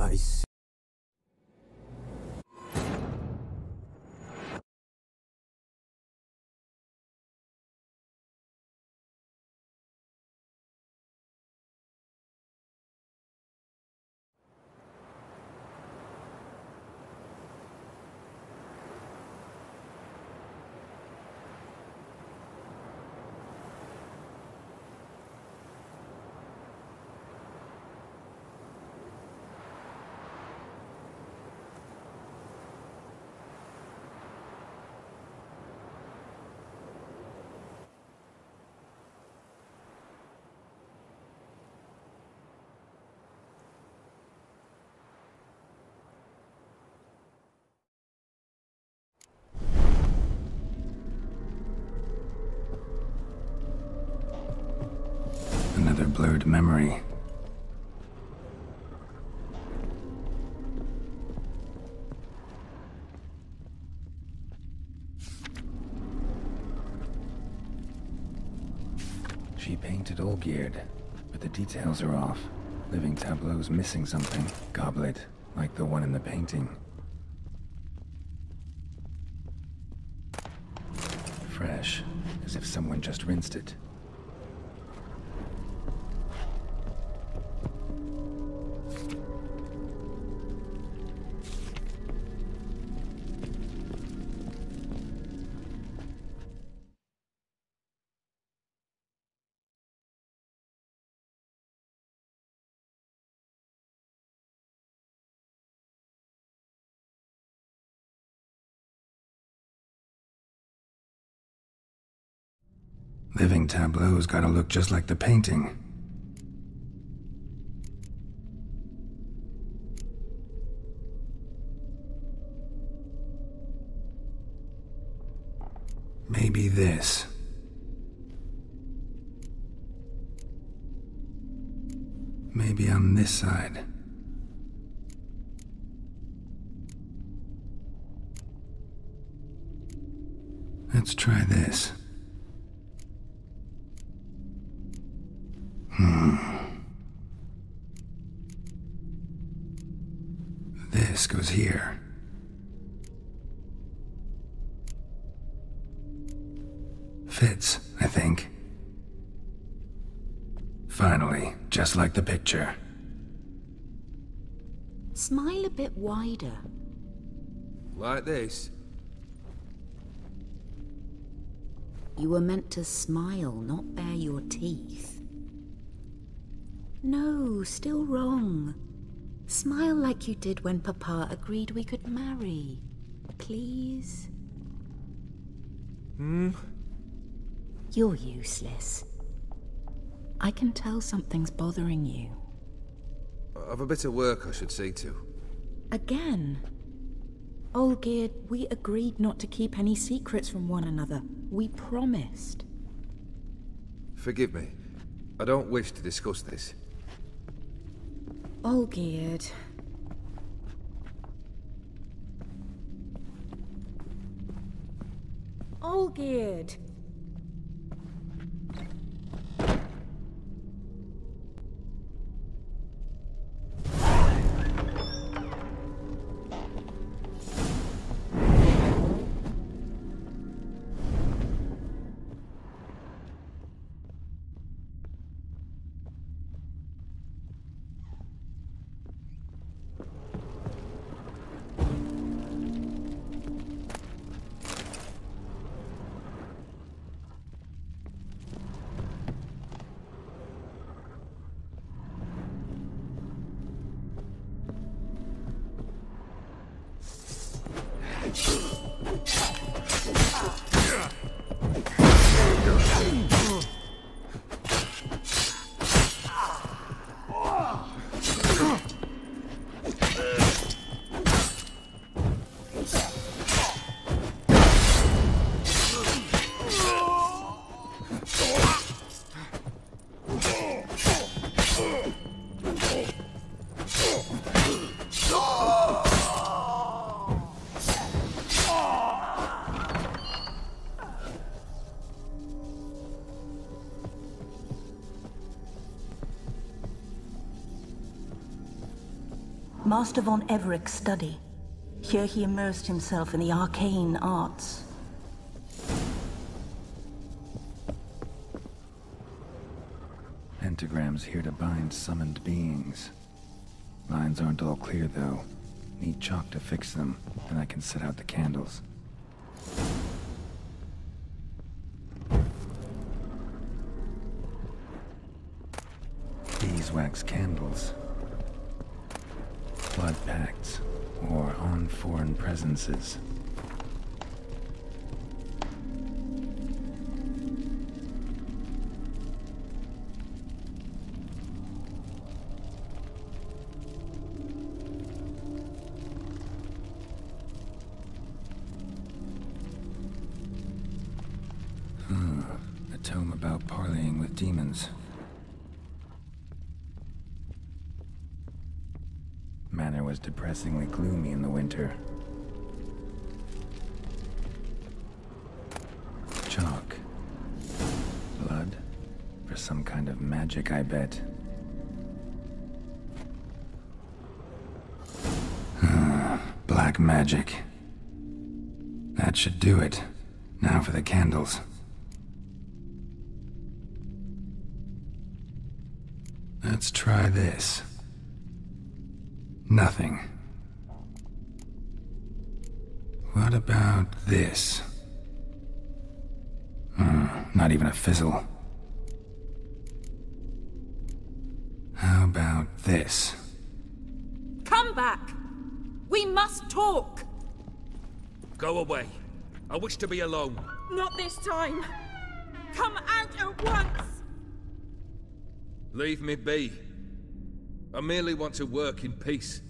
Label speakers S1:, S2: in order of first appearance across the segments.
S1: I see.
S2: Another blurred memory. She painted all geared, but the details are off. Living tableau's missing something. Goblet, like the one in the painting. Fresh, as if someone just rinsed it. Living tableau's gotta look just like the painting. Maybe this. Maybe on this side. Let's try this. This goes here. Fits, I think. Finally, just like the picture.
S3: Smile a bit wider.
S1: Like this?
S3: You were meant to smile, not bare your teeth. No, still wrong. Smile like you did when Papa agreed we could marry. Please? You're useless. I can tell something's bothering you.
S1: I've a bit of work I should see to.
S3: Again? Olgierd, we agreed not to keep any secrets from one another. We promised.
S1: Forgive me. I don't wish to discuss this.
S3: Olgierd. Olgierd!
S4: Master von Everett's study. Here he immersed himself in the arcane arts.
S2: Pentagrams here to bind summoned beings. Lines aren't all clear, though. Need chalk to fix them, and I can set out the candles. Beeswax candles. Blood pacts, or on foreign presences. A tome about parleying with demons. Manor was depressingly gloomy in the winter. Chalk. Blood? For some kind of magic, I bet. Black magic. That should do it. Now for the candles. Let's try this. Nothing. What about this? Not even a fizzle. How about this?
S3: Come back! We must talk!
S5: Go away. I wish to be alone.
S3: Not this time! Come out at once!
S5: Leave me be. I merely want to work in peace.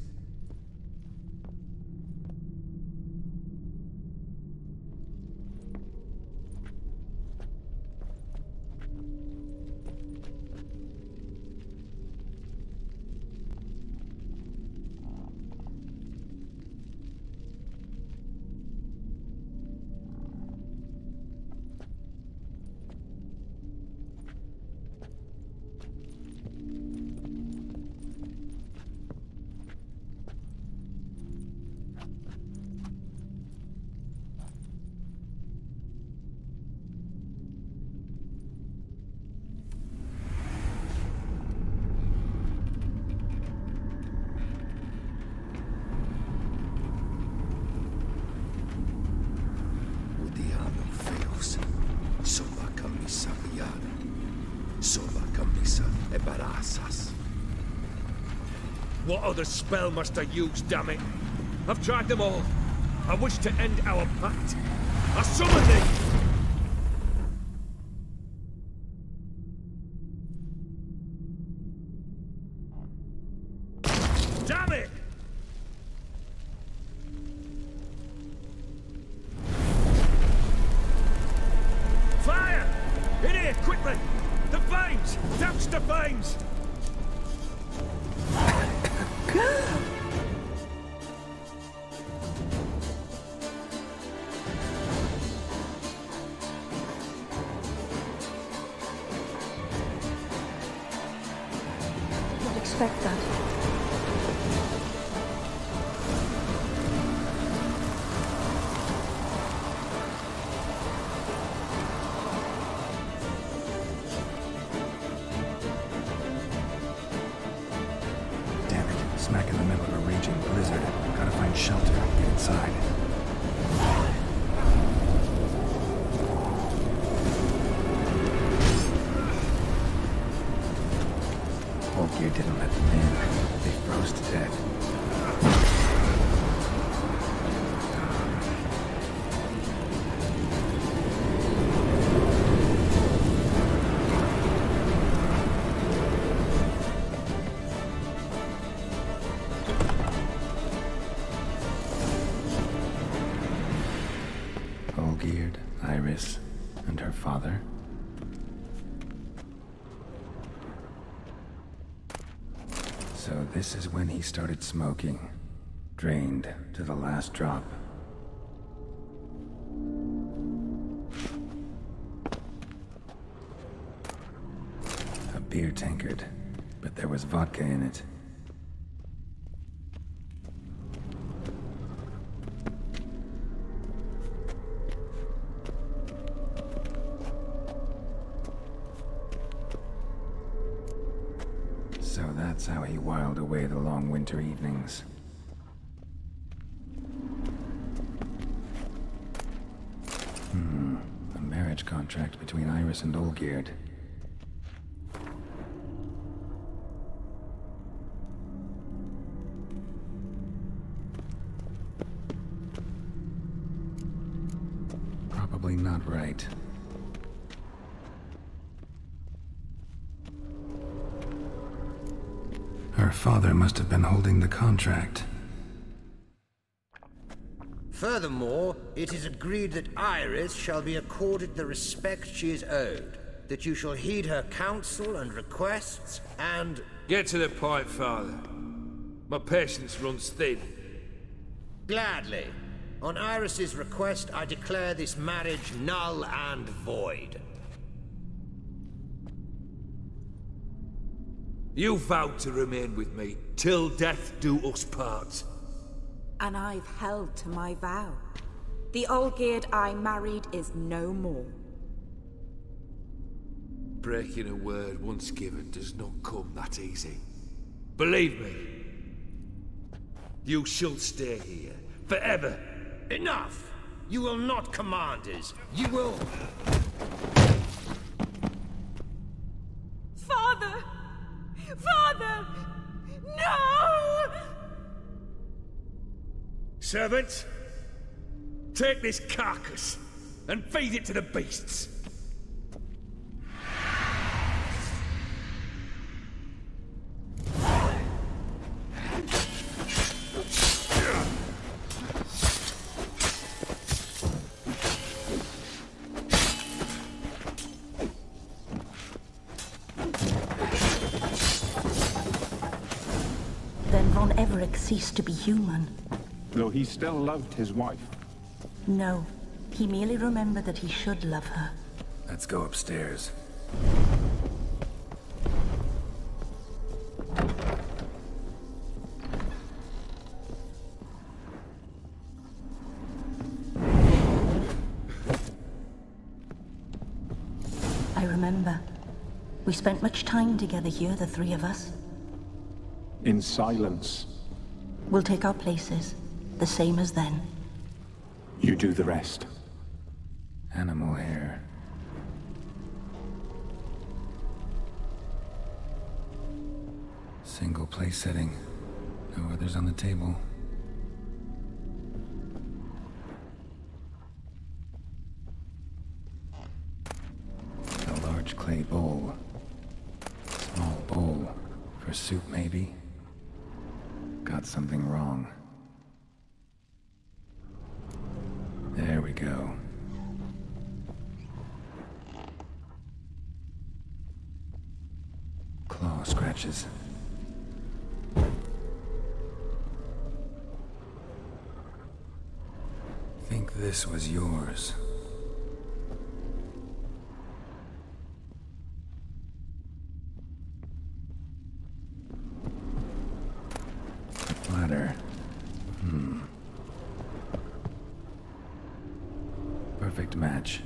S5: What other spell must I use, damn it? I've tried them all. I wish to end our pact. I summon thee! Damn it! Fire! In here, quickly! The flames! Douse the flames!
S4: Don't expect that.
S2: Smack in the middle of a raging blizzard. Gotta find shelter. Get inside. Volkir didn't let them in. They froze to death. Olgierd, Iris, and her father. So this is when he started smoking. Drained to the last drop. A beer tankard, but there was vodka in it. So that's how he whiled away the long winter evenings. A marriage contract between Iris and Olgierd. Probably not right. Her father must have been holding the contract.
S6: Furthermore, it is agreed that Iris shall be accorded the respect she is owed, that you shall heed her counsel and requests, and...
S5: Get to the point, Father. My patience runs thin.
S6: Gladly. On Iris's request, I declare this marriage null and void.
S5: You vowed to remain with me, till death do us part.
S3: And I've held to my vow. The Olgierd I married is no more.
S5: Breaking a word once given does not come that easy. Believe me. You shall stay here, forever.
S6: Enough! You will not command us. You will...
S3: Father! Father! No!
S5: Servants, take this carcass and feed it to the beasts.
S4: Then Von Everec ceased to be human.
S7: Though he still loved his wife.
S4: No, he merely remembered that he should love her.
S2: Let's go upstairs.
S4: I remember. We spent much time together here, the three of us.
S7: In silence.
S4: We'll take our places, the same as then.
S7: You do the rest.
S2: Animal hair. Single place setting. No others on the table. A large clay bowl. Small bowl. For soup, maybe? Got something wrong. There we go. Claw scratches. Think this was yours. Ladder. Perfect match.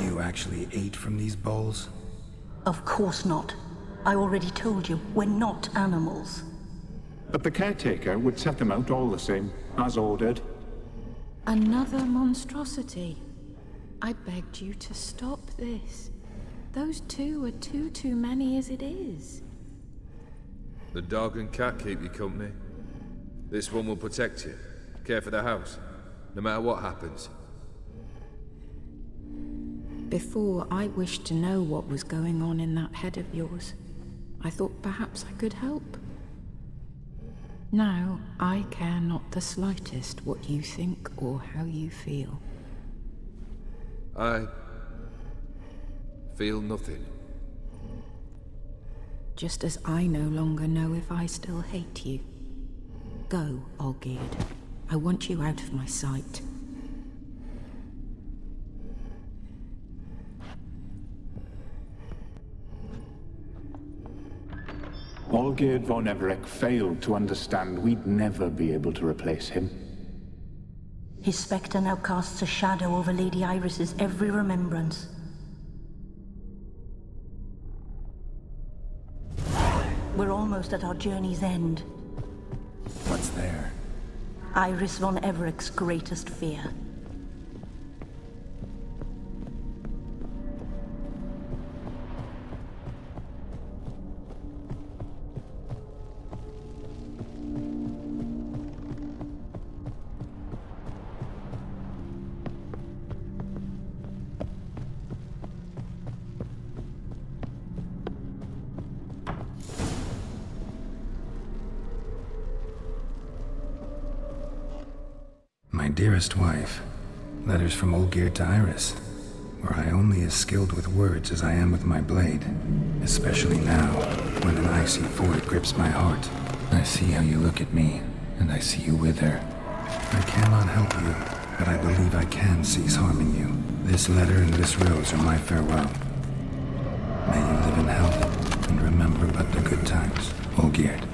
S2: You actually ate from these bowls?
S4: Of course not. I already told you, we're not animals.
S7: But the caretaker would set them out all the same, as ordered.
S3: Another monstrosity. I begged you to stop this. Those two are too many as it is.
S1: The dog and cat keep you company. This one will protect you. Care for the house, no matter what happens.
S3: Before, I wished to know what was going on in that head of yours. I thought perhaps I could help. Now, I care not the slightest what you think or how you feel.
S1: I feel nothing.
S3: Just as I no longer know if I still hate you. Go, Olgierd. I want you out of my sight.
S7: Olgierd von Everec failed to understand we'd never be able to replace him.
S4: His spectre now casts a shadow over Lady Iris's every remembrance. We're almost at our journey's end.
S2: What's there?
S4: Iris von Evereck's greatest fear.
S2: My dearest wife, letters from Olgierd to Iris. Were I only as skilled with words as I am with my blade, especially now, when an icy void grips my heart. I see how you look at me, and I see you wither. I cannot help you, but I believe I can cease harming you. This letter and this rose are my farewell. May you live in health, and remember but the good times, Olgierd.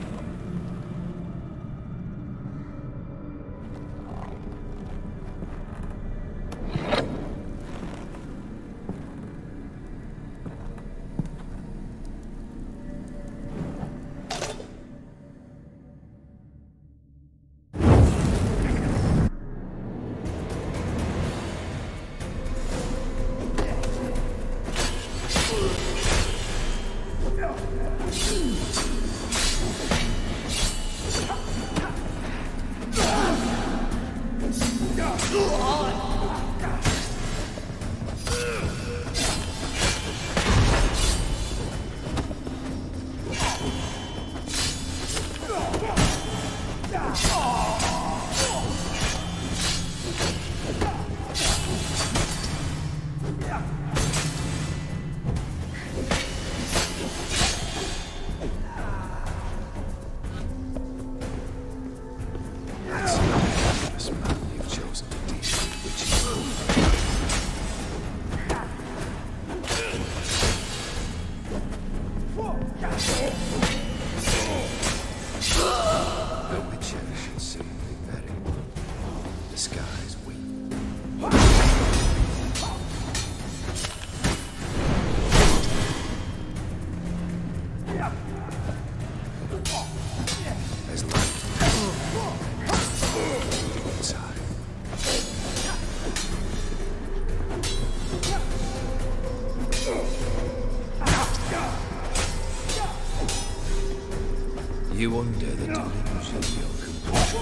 S5: You under the delusion of your compulsion.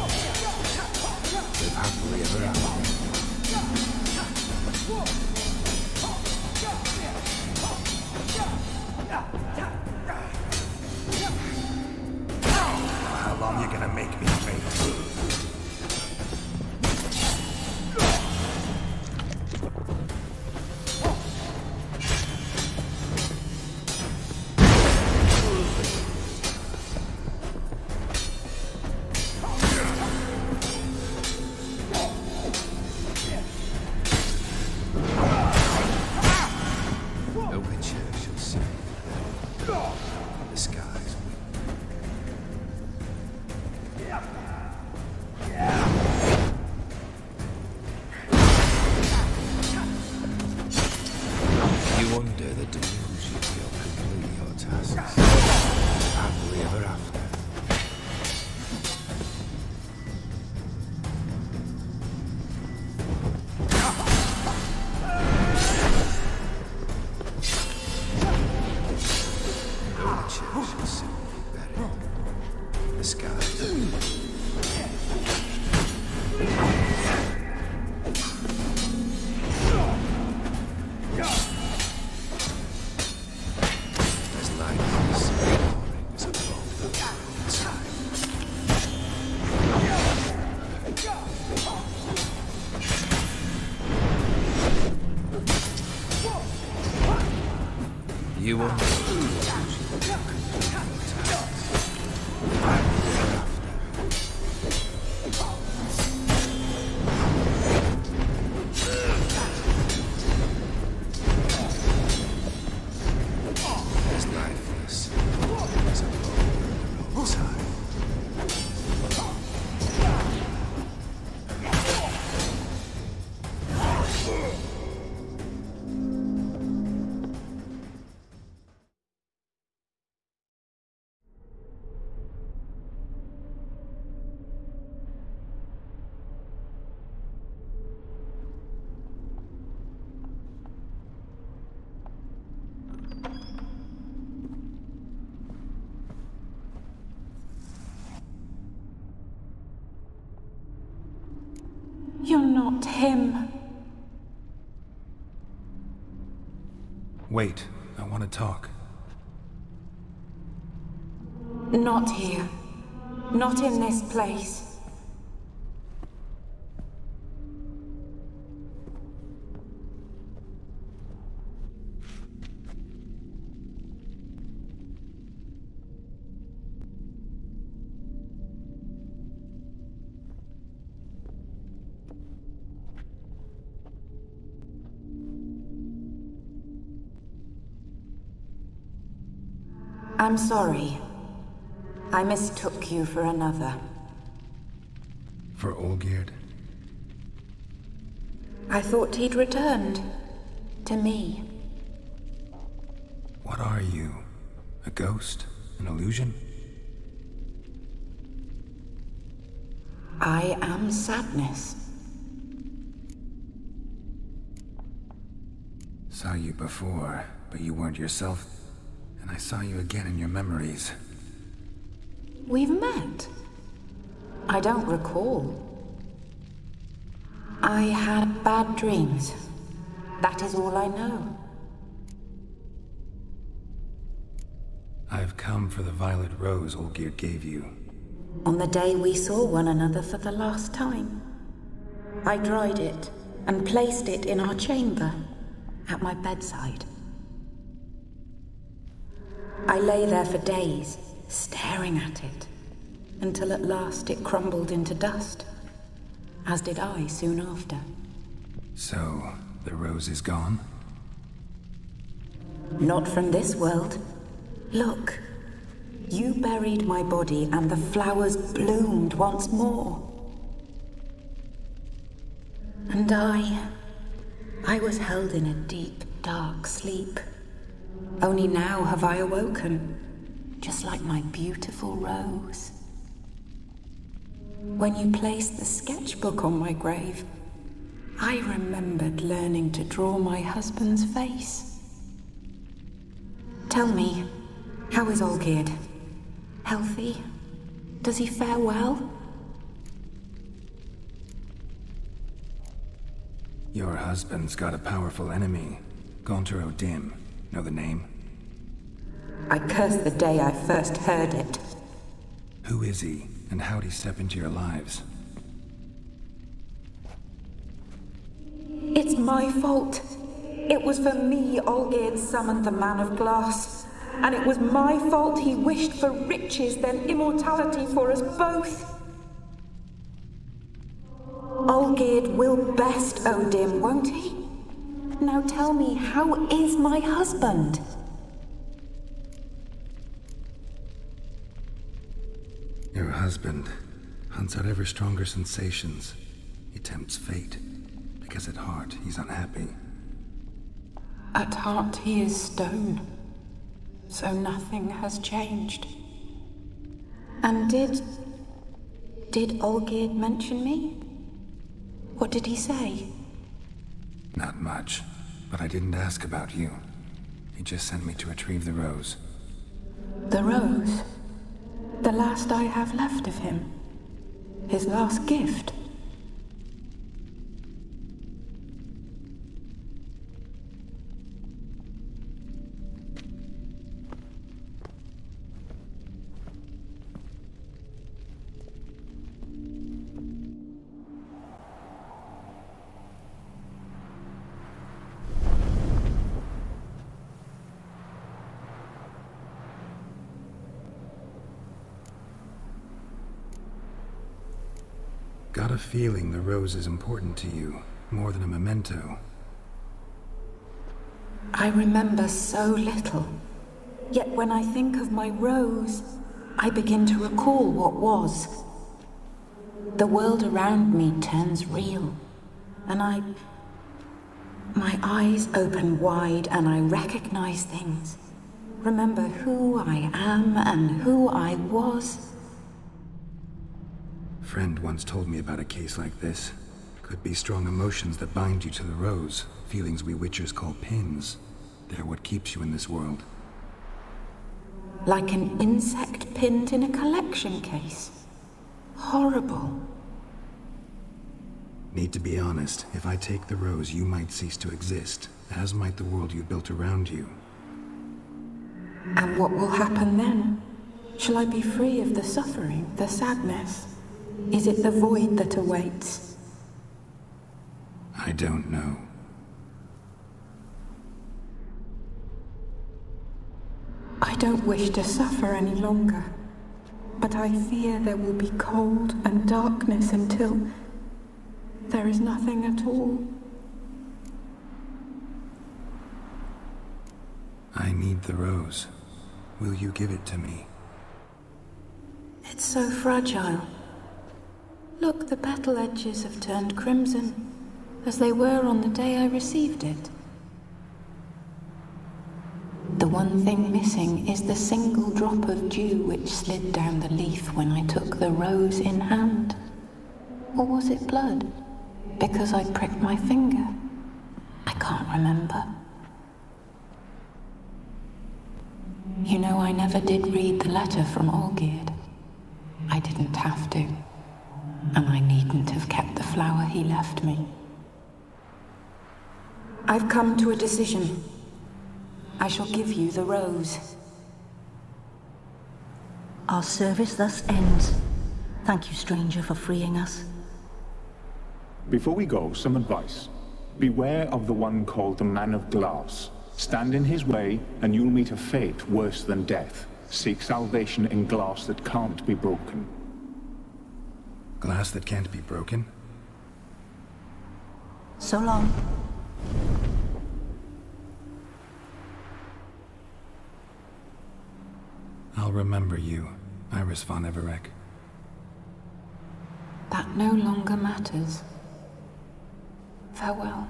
S5: Live happily ever after.
S2: How long you gonna make me wait?
S5: Under the delusion you'll complete your tasks. Happily ever after. No witcher shall soon be buried. The skies. You will
S3: not him.
S2: Wait, I want to talk.
S3: Not here. Not in this place. I'm sorry. I mistook you for another.
S2: For Olgierd?
S3: I thought he'd returned. To me.
S2: What are you? A ghost? An illusion?
S3: I am sadness.
S2: Saw you before, but you weren't yourself. And I saw you again in your memories.
S3: We've met. I don't recall. I had bad dreams. That is all I know.
S2: I've come for the violet rose Olgierd gave you.
S3: On the day we saw one another for the last time, I dried it and placed it in our chamber, at my bedside. I lay there for days, staring at it, until at last it crumbled into dust, as did I soon after.
S2: So, the rose is gone?
S3: Not from this world. Look, you buried my body and the flowers bloomed once more. And I was held in a deep, dark sleep. Only now have I awoken, just like my beautiful rose. When you placed the sketchbook on my grave, I remembered learning to draw my husband's face. Tell me, how is Olgierd? Healthy? Does he fare well?
S2: Your husband's got a powerful enemy, Gaunter O'Dim. Know the name?
S3: I curse the day I first heard it.
S2: Who is he, and how'd he step into your lives?
S3: It's my fault. It was for me Olgierd summoned the Man of Glass. And it was my fault he wished for riches, then immortality for us both. Olgierd will best O'Dim, won't he? Now tell me, how is my husband?
S2: Your husband hunts out ever stronger sensations. He tempts fate, because at heart he's unhappy.
S3: At heart he is stone, so nothing has changed. And did Olgierd mention me? What did he say?
S2: Not much, but I didn't ask about you. He just sent me to retrieve the rose.
S3: The rose? The last I have left of him? His last gift?
S2: Got a feeling the rose is important to you, more than a memento.
S3: I remember so little. Yet when I think of my rose, I begin to recall what was. The world around me turns real, and my eyes open wide and I recognize things. Remember who I am and who I was.
S2: Friend once told me about a case like this. Could be strong emotions that bind you to the rose, feelings we witchers call pins. They're what keeps you in this world.
S3: Like an insect pinned in a collection case. Horrible.
S2: Need to be honest, if I take the rose, you might cease to exist, as might the world you built around you.
S3: And what will happen then? Shall I be free of the suffering, the sadness? Is it the void that awaits?
S2: I don't know.
S3: I don't wish to suffer any longer, but I fear there will be cold and darkness until there is nothing at all.
S2: I need the rose. Will you give it to me?
S3: It's so fragile. Look, the petal edges have turned crimson, as they were on the day I received it. The one thing missing is the single drop of dew which slid down the leaf when I took the rose in hand. Or was it blood? Because I pricked my finger? I can't remember. You know, I never did read the letter from Olgierd. I didn't have to. And I needn't have kept the flower he left me. I've come to a decision. I shall give you the rose.
S4: Our service thus ends. Thank you, stranger, for freeing us.
S7: Before we go, some advice. Beware of the one called the Man of Glass. Stand in his way, and you'll meet a fate worse than death. Seek salvation in glass that can't be broken.
S2: Glass that can't be broken?
S4: So long.
S2: I'll remember you, Iris von Everec.
S3: That no longer matters. Farewell.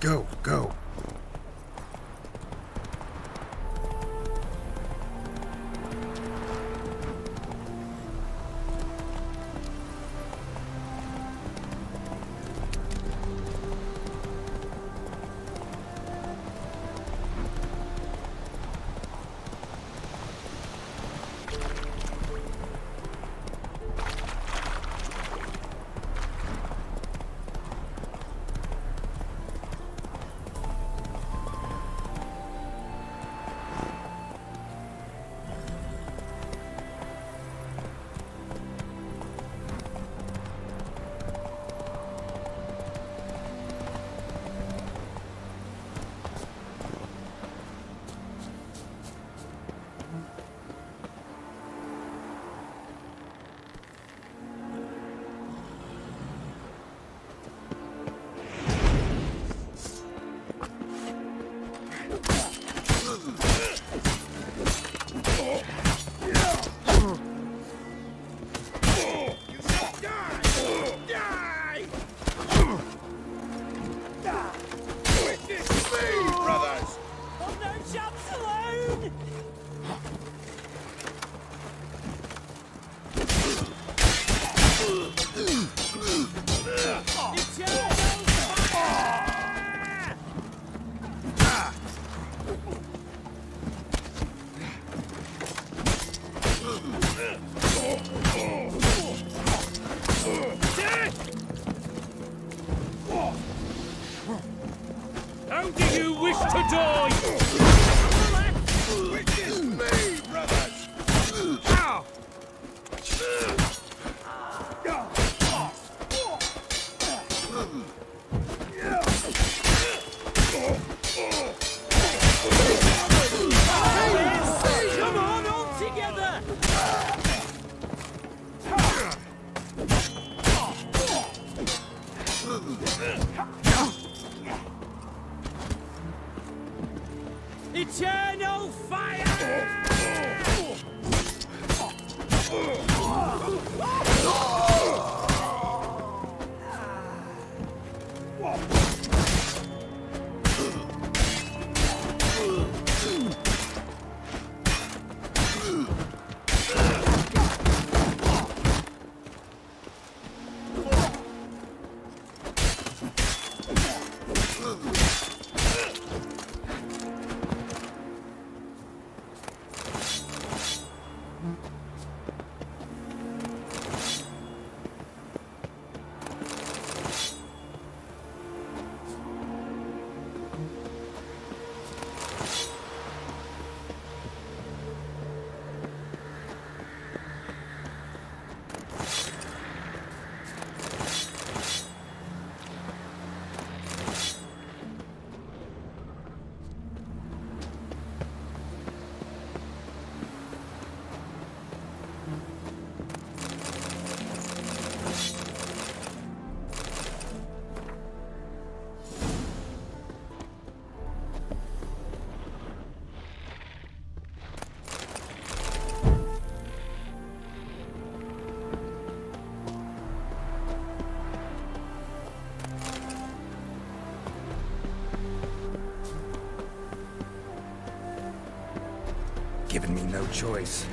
S2: Go, go.
S5: to die!
S6: Witness me, brothers!
S5: Ow!
S8: Come on, all together! Eternal fire!
S2: Given me no choice.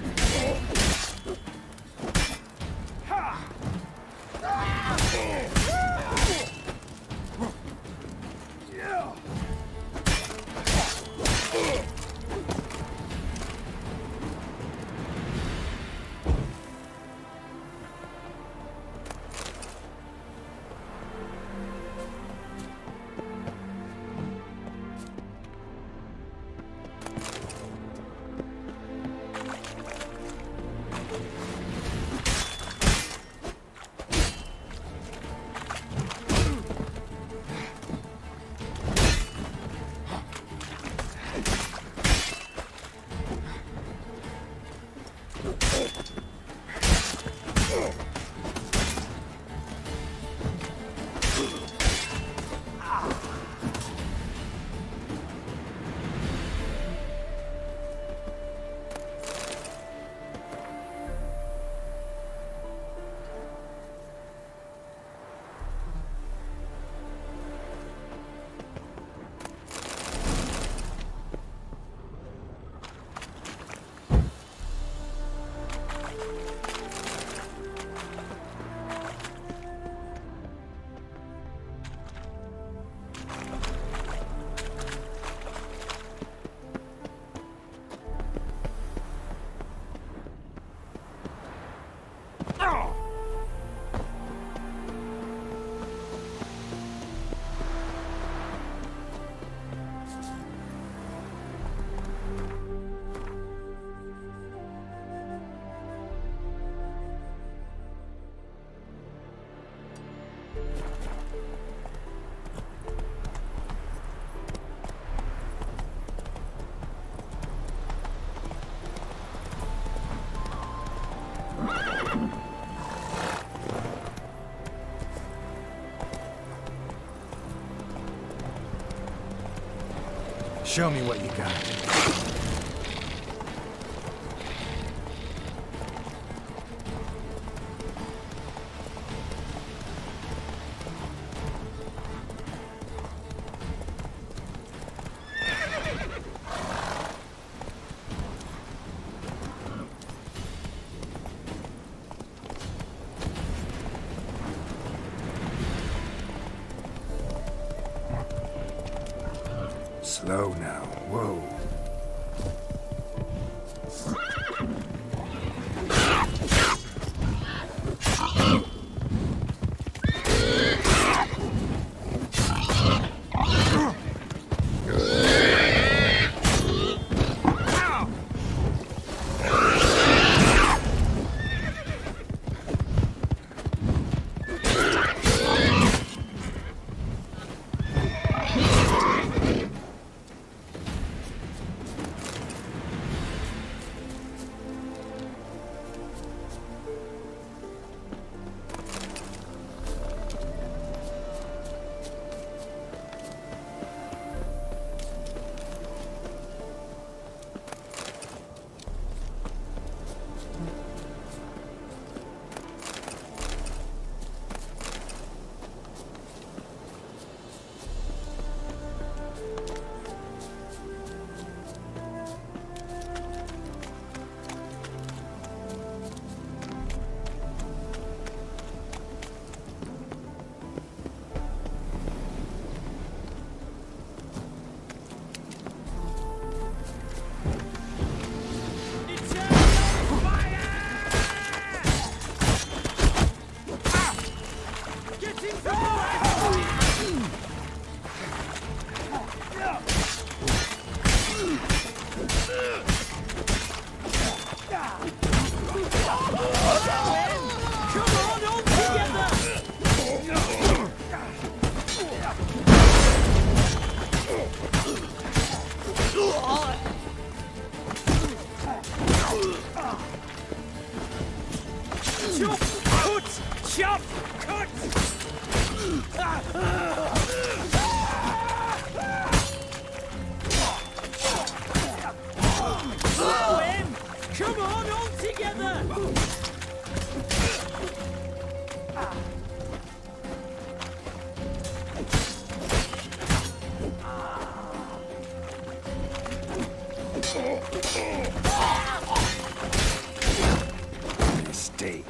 S2: Show me what you got. Slow now. Whoa. Mistake.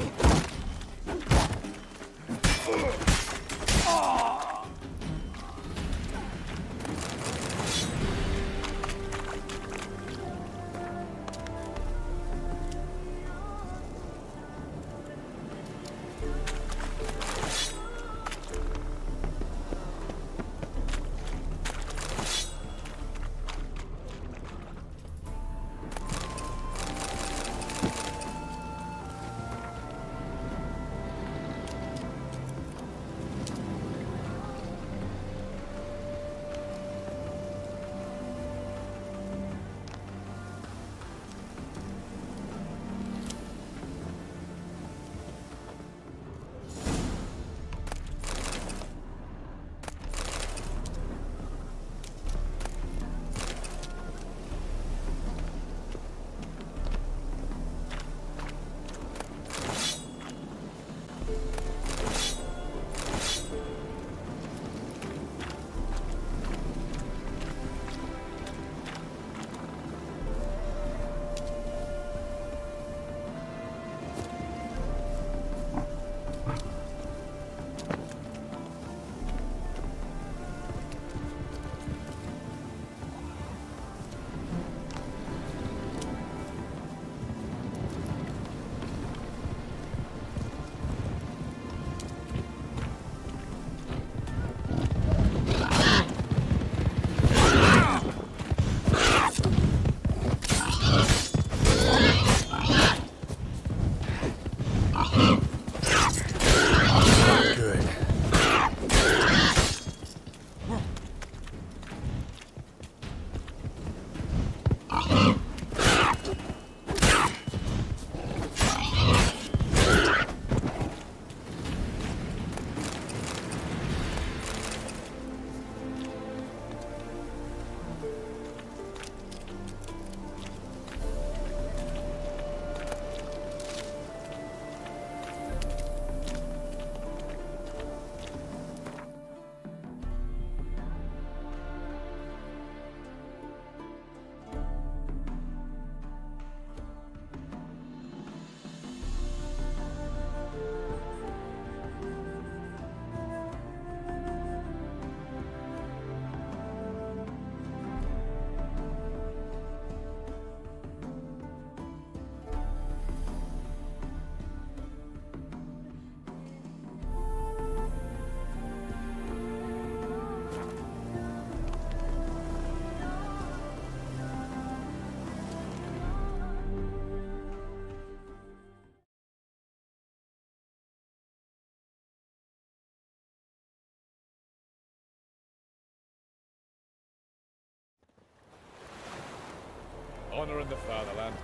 S1: Honor in the fatherland.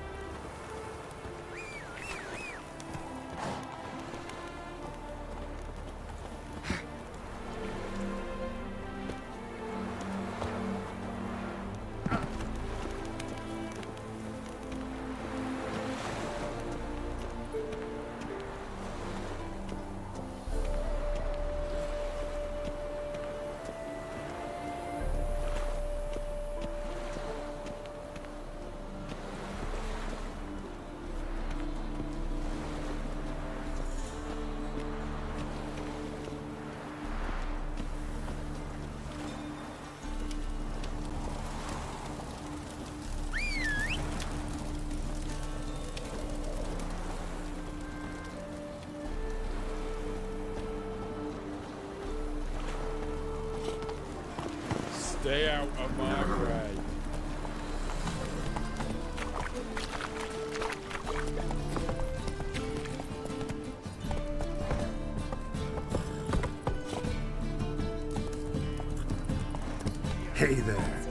S9: Stay out of my way.
S2: Hey there.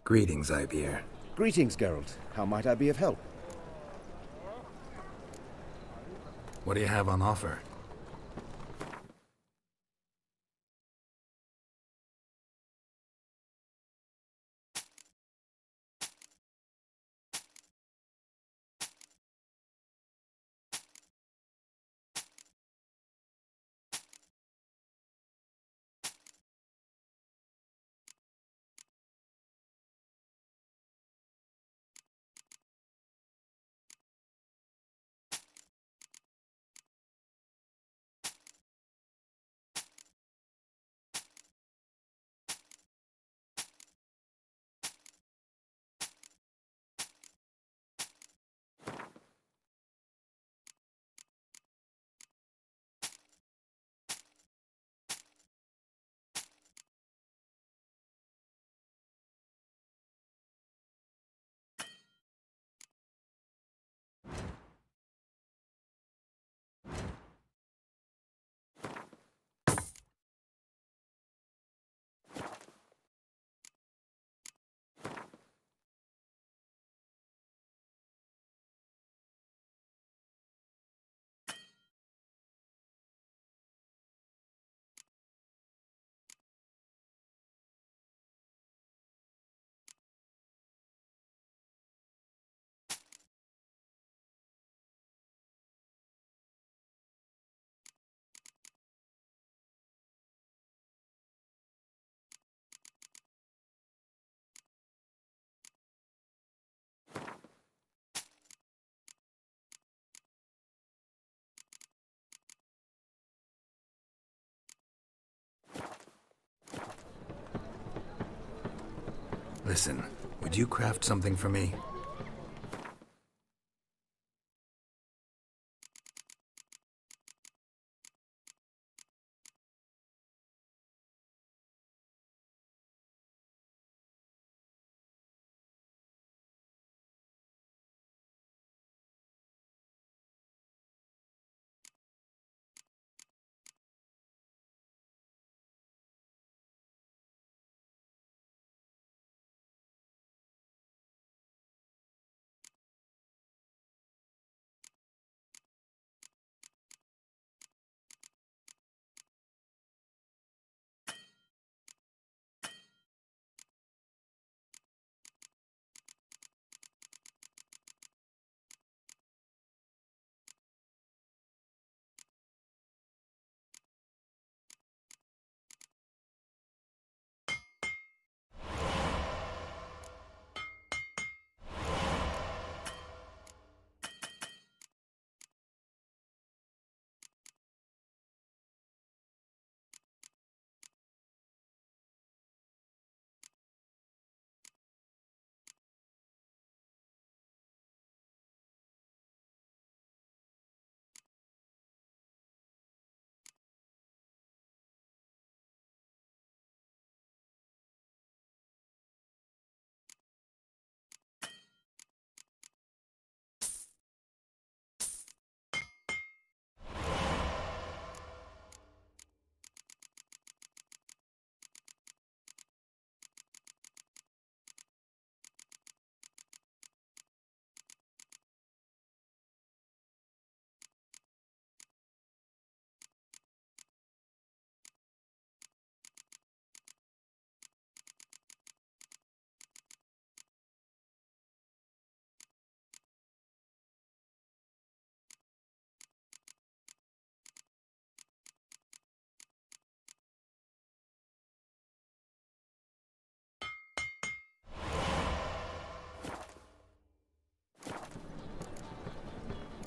S2: Greetings, Ibeer.
S10: Greetings, Geralt. How might I be of help?
S2: What do you have on offer? Listen, would you craft something for me?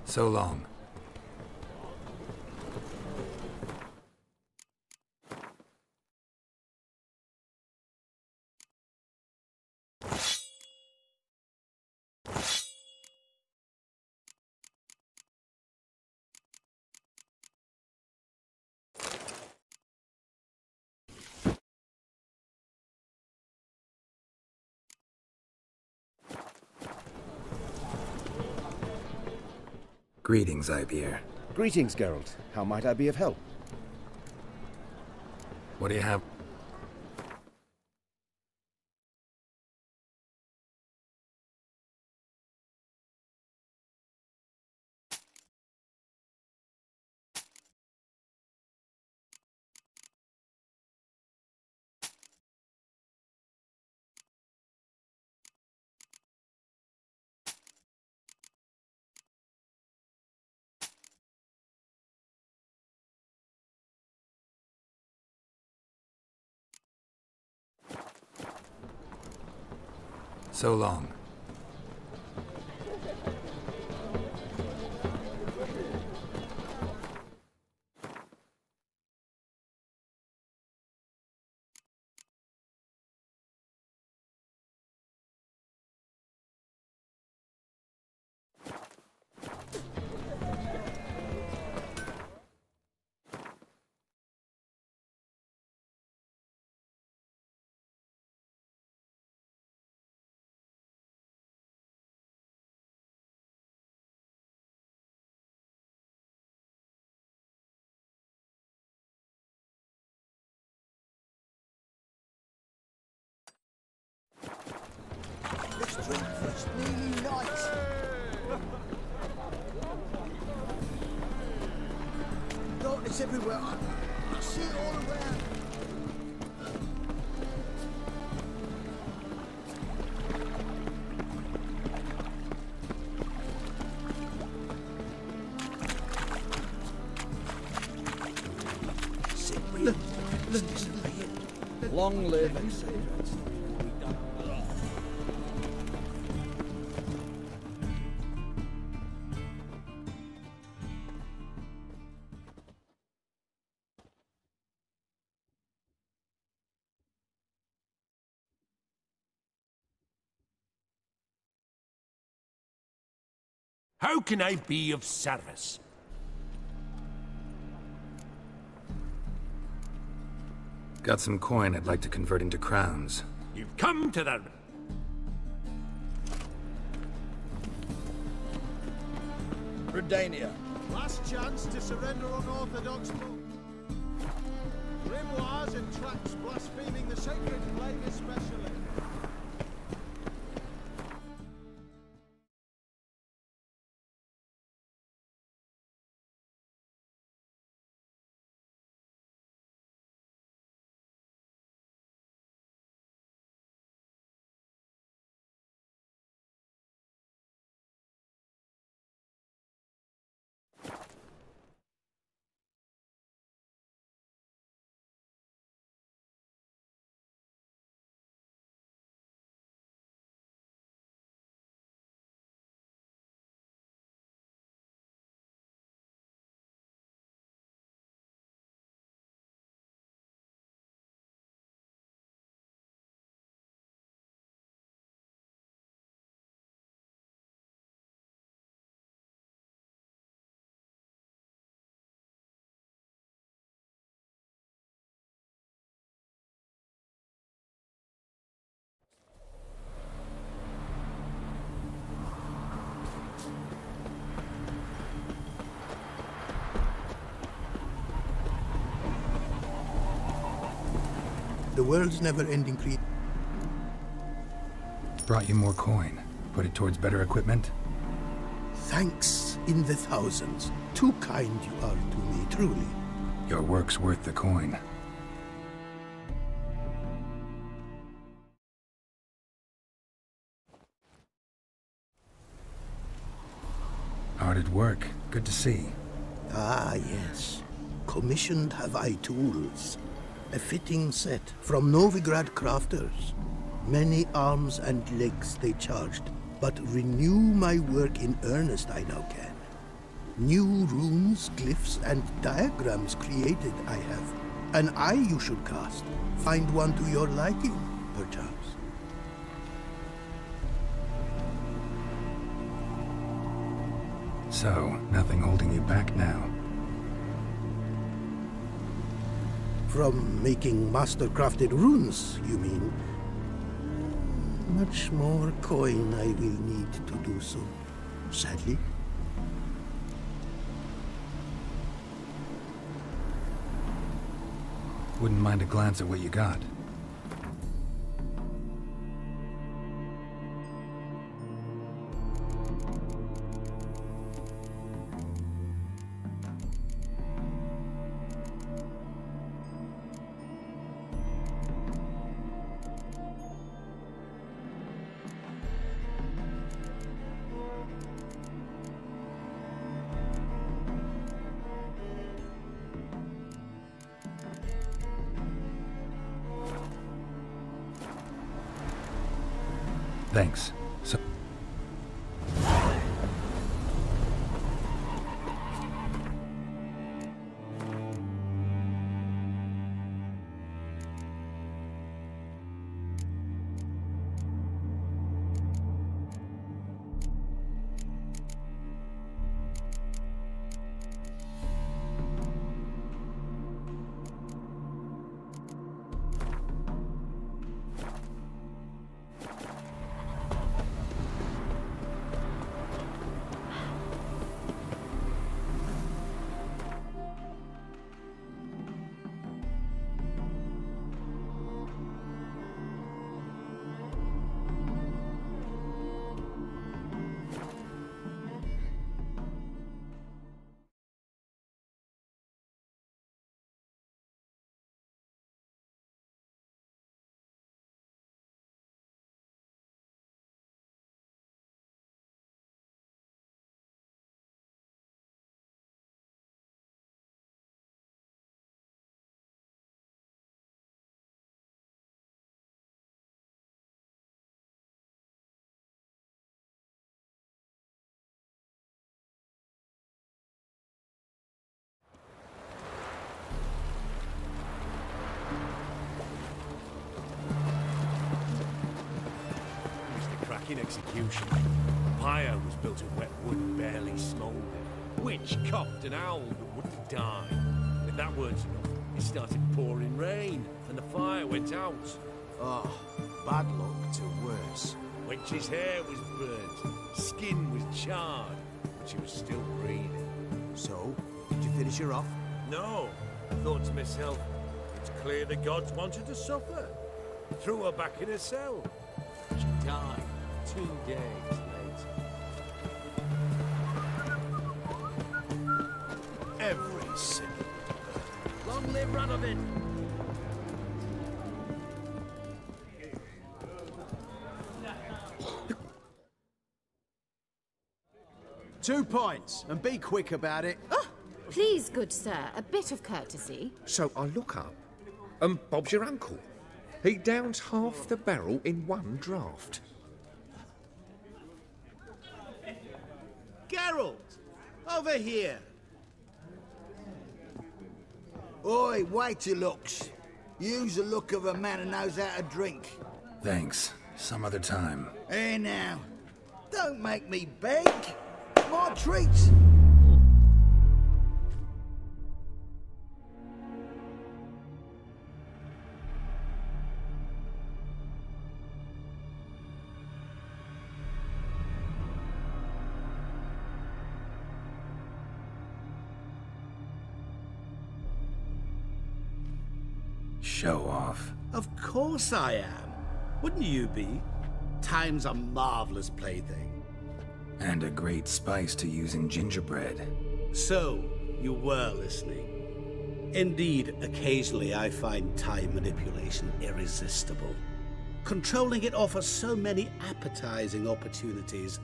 S2: So long. Greetings, Ibeer.
S10: Greetings, Geralt. How might I be of help?
S2: What do you have? So long.
S8: It's nearly night. Darkness everywhere. I see it all around.
S11: Long live.
S5: How can I be of service?
S2: Got some coin I'd like to convert into crowns.
S5: You've come to the...
S11: Redania.
S8: Last chance to surrender unorthodox book. Grimoires and tracts blaspheming the sacred flame especially.
S12: The world's never-ending creed.
S2: Brought you more coin. Put it towards better equipment?
S12: Thanks in the thousands. Too kind you are to me, truly.
S2: Your work's worth the coin. Hard at work. Good to see.
S12: Ah, yes. Commissioned have I tools. A fitting set from Novigrad crafters. Many arms and legs they charged, but renew my work in earnest I now can. New runes, glyphs, and diagrams created I have. An eye you should cast. Find one to your liking, perchance.
S2: So, nothing holding you back now?
S12: From making master-crafted runes, you mean? Much more coin I will need to do so, sadly.
S2: Wouldn't mind a glance at what you got. Thanks. So
S13: In execution. The pyre was built of wet wood and barely smouldered. Witch coughed and howled but wouldn't die. If that weren't enough, it started pouring rain and the fire went out.
S11: Oh, bad luck to worse.
S13: Witch's hair was burnt, skin was charred, but she was still breathing.
S11: So, did you finish her off?
S13: No, I thought to myself, it's clear the gods wanted to suffer. Threw her back in her cell. She died 2 days later.
S11: Every single.
S13: Long live Radovid!
S11: Two points, and be quick about it.
S14: Oh, please, good sir, a bit of courtesy.
S5: So I look up, and Bob's your uncle. He downs half the barrel in one draught.
S8: Geralt! Over here! Oi, wait your looks. Use the look of a man who knows how to drink.
S2: Thanks. Some other time.
S8: Here now. Don't make me beg. My treats.
S2: Show off.
S15: Of course I am. Wouldn't you be? Time's a marvelous plaything.
S2: And a great spice to use in gingerbread.
S15: So, you were listening. Indeed, occasionally I find time manipulation irresistible. Controlling it offers so many appetizing opportunities.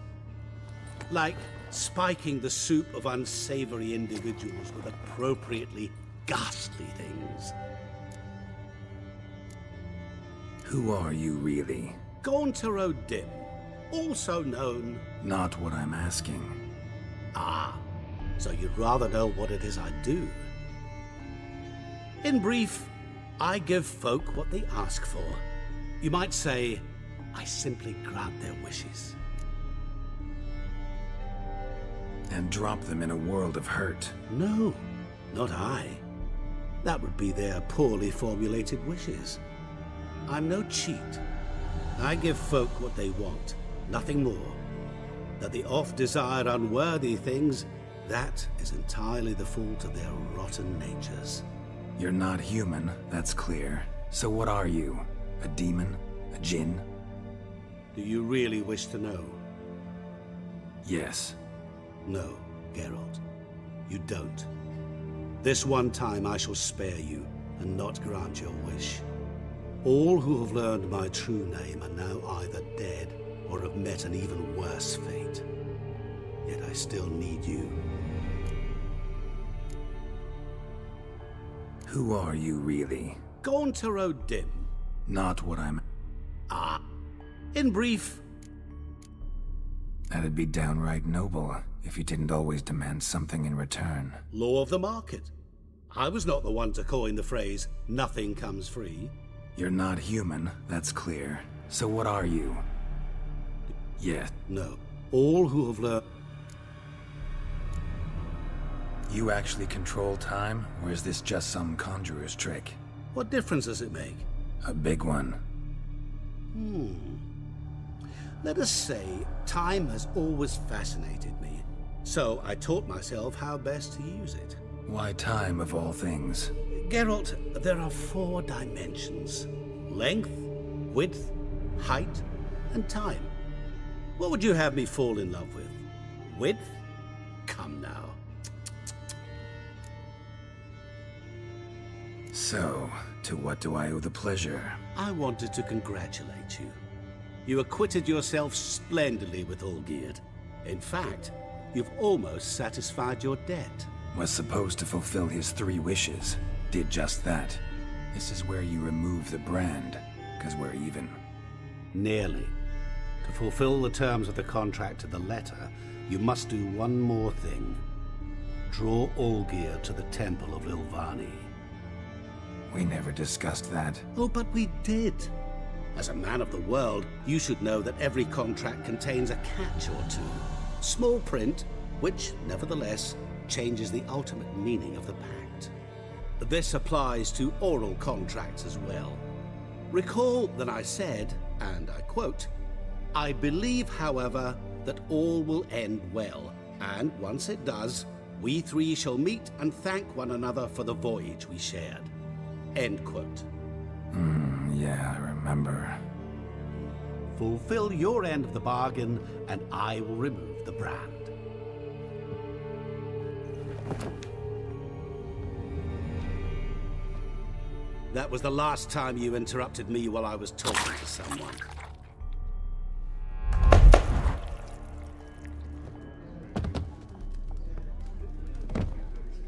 S15: Like spiking the soup of unsavory individuals with appropriately ghastly things.
S2: Who are you really?
S15: Gaunter O'Dim, also known...
S2: Not what I'm asking.
S15: Ah, so you'd rather know what it is I do. In brief, I give folk what they ask for. You might say, I simply grant their wishes.
S2: And drop them in a world of hurt.
S15: No, not I. That would be their poorly formulated wishes. I'm no cheat. I give folk what they want, nothing more. That they oft desire unworthy things, that is entirely the fault of their rotten natures.
S2: You're not human, that's clear. So what are you? A demon? A djinn?
S15: Do you really wish to know?
S2: Yes.
S15: No, Geralt. You don't. This one time I shall spare you, and not grant your wish. All who have learned my true name are now either dead, or have met an even worse fate. Yet I still need you.
S2: Who are you, really?
S15: Gaunter O'Dim.
S2: Not what I'm...
S15: Ah. In brief...
S2: That'd be downright noble, if you didn't always demand something in return.
S15: Law of the market. I was not the one to coin the phrase, nothing comes free.
S2: You're not human, that's clear. So what are you? Yes.
S15: No. All who have learned...
S2: You actually control time, or is this just some conjurer's trick?
S15: What difference does it make?
S2: A big one.
S15: Let us say, time has always fascinated me. So I taught myself how best to use it.
S2: Why time, of all things?
S15: Geralt, there are 4 dimensions. Length, width, height, and time. What would you have me fall in love with? Width? Come now.
S2: So, to what do I owe the pleasure?
S15: I wanted to congratulate you. You acquitted yourself splendidly with Olgierd. In fact, you've almost satisfied your debt.
S2: Was supposed to fulfill his 3 wishes. Did just that. This is where you remove the brand, because we're even.
S15: Nearly. To fulfill the terms of the contract to the letter, you must do one more thing. Draw Olgierd to the Temple of Lilvani.
S2: We never discussed that.
S15: Oh, but we did. As a man of the world, you should know that every contract contains a catch or two. Small print, which, nevertheless, changes the ultimate meaning of the pact. This applies to oral contracts as well. Recall that I said, and I quote, "I believe, however, that all will end well, and once it does, we 3 shall meet and thank one another for the voyage we shared." End quote.
S2: Yeah, I remember.
S15: Fulfill your end of the bargain, and I will remove the brand. That was the last time you interrupted me while I was talking to someone.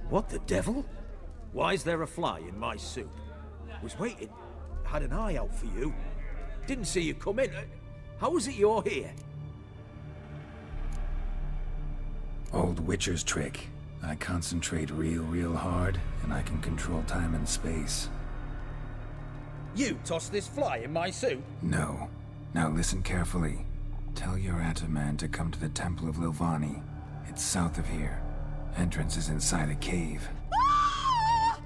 S16: What the devil? Why is there a fly in my soup? Was waiting. Had an eye out for you. Didn't see you come in. How is it you're here?
S2: Old Witcher's trick. I concentrate real hard, and I can control time and space.
S16: You tossed this fly in my soup?
S2: No. Now listen carefully. Tell your Ataman to come to the Temple of Lilvani. It's south of here. Entrance is inside a cave.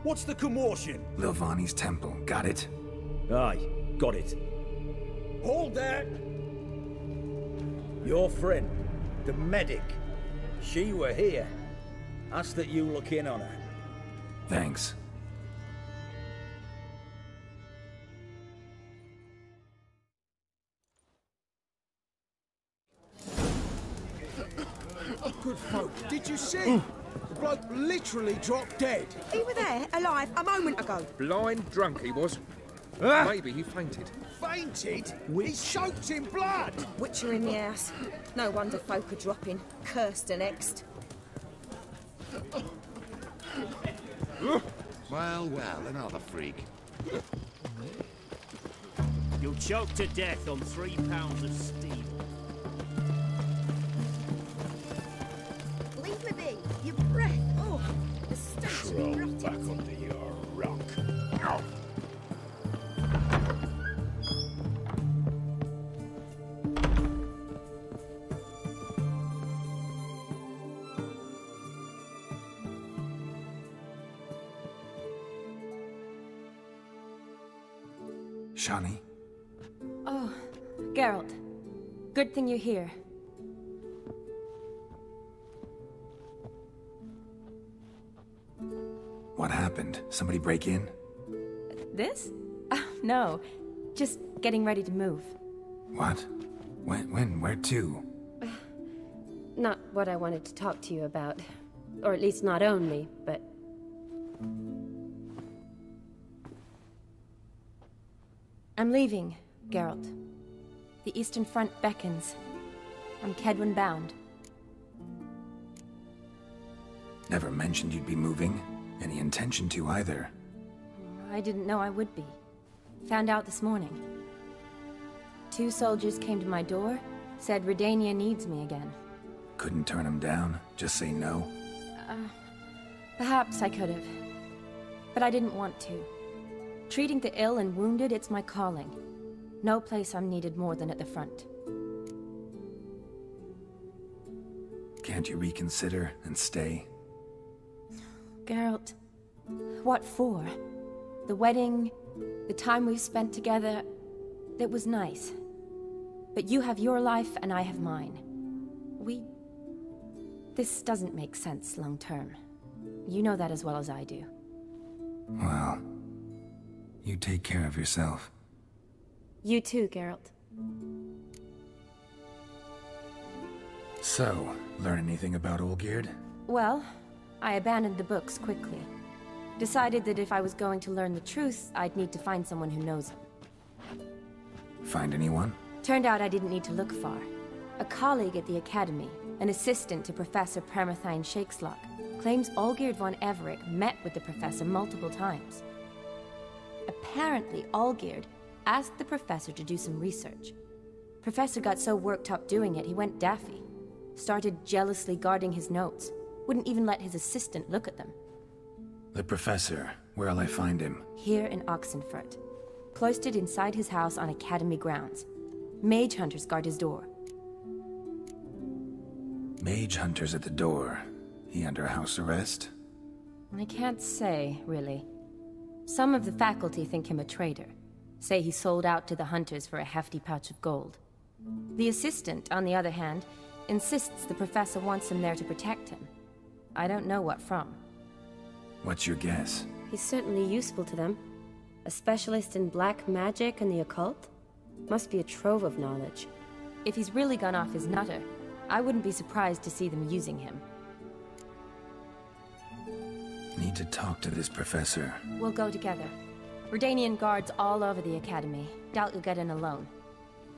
S16: What's the commotion?
S2: Lilvani's temple, got it?
S16: Aye, got it. Hold there! Your friend, the medic. She were here. Ask that you look in on her.
S2: Thanks.
S11: Good folk, did you see? The bloke literally dropped dead.
S17: He were there, alive, a moment ago.
S1: Blind drunk he was. Maybe he fainted.
S11: Fainted? He's soaked in blood.
S17: Witcher in the house. No wonder folk are dropping. Cursed and next.
S18: Well, another freak.
S19: You'll choke to death on 3 pounds of steel.
S17: Leave me be, you
S19: back under your rock.
S2: Shani?
S20: Oh, Geralt. Good thing you're here.
S2: What happened? Somebody break in?
S20: This? No. Just getting ready to move.
S2: What? When? Where to?
S21: Not what I wanted to talk to you about. Or at least not only, but...
S20: I'm leaving, Geralt. The Eastern Front beckons. I'm Kedwin bound.
S2: Never mentioned you'd be moving. Any intention to either.
S20: I didn't know I would be. Found out this morning. 2 soldiers came to my door, said Redania needs me again.
S2: Couldn't turn them down? Just say no?
S20: Perhaps I could have. But I didn't want to. Treating the ill and wounded, it's my calling. No place I'm needed more than at the front.
S2: Can't you reconsider and stay?
S20: Geralt, what for? The wedding, the time we've spent together, it was nice. But you have your life and I have mine. This doesn't make sense long term. You know that as well as I do.
S2: Well, you take care of yourself.
S21: You too, Geralt.
S2: So, learn anything about Olgierd?
S20: Well, I abandoned the books quickly. Decided that if I was going to learn the truth, I'd need to find someone who knows him.
S2: Find anyone?
S20: Turned out I didn't need to look far. A colleague at the Academy, an assistant to Professor Permathine Shakeslock, claims Olgierd von Everec met with the professor multiple times. Apparently, Olgierd asked the professor to do some research. Professor got so worked up doing it, he went daffy. Started jealously guarding his notes. Wouldn't even let his assistant look at them.
S2: The professor. Where'll I find him?
S20: Here in Oxenfurt. Cloistered inside his house on Academy grounds. Mage hunters guard his door.
S2: Mage hunters at the door. He under house arrest?
S20: I can't say, really. Some of the faculty think him a traitor. Say he sold out to the hunters for a hefty pouch of gold. The assistant, on the other hand, insists the professor wants him there to protect him. I don't know what from.
S2: What's your guess?
S21: He's certainly useful to them. A specialist in black magic and the occult? Must be a trove of knowledge.
S20: If he's really gone off his nutter, I wouldn't be surprised to see them using him.
S2: Need to talk to this professor.
S20: We'll go together. Redanian guards all over the Academy. Doubt you'll get in alone.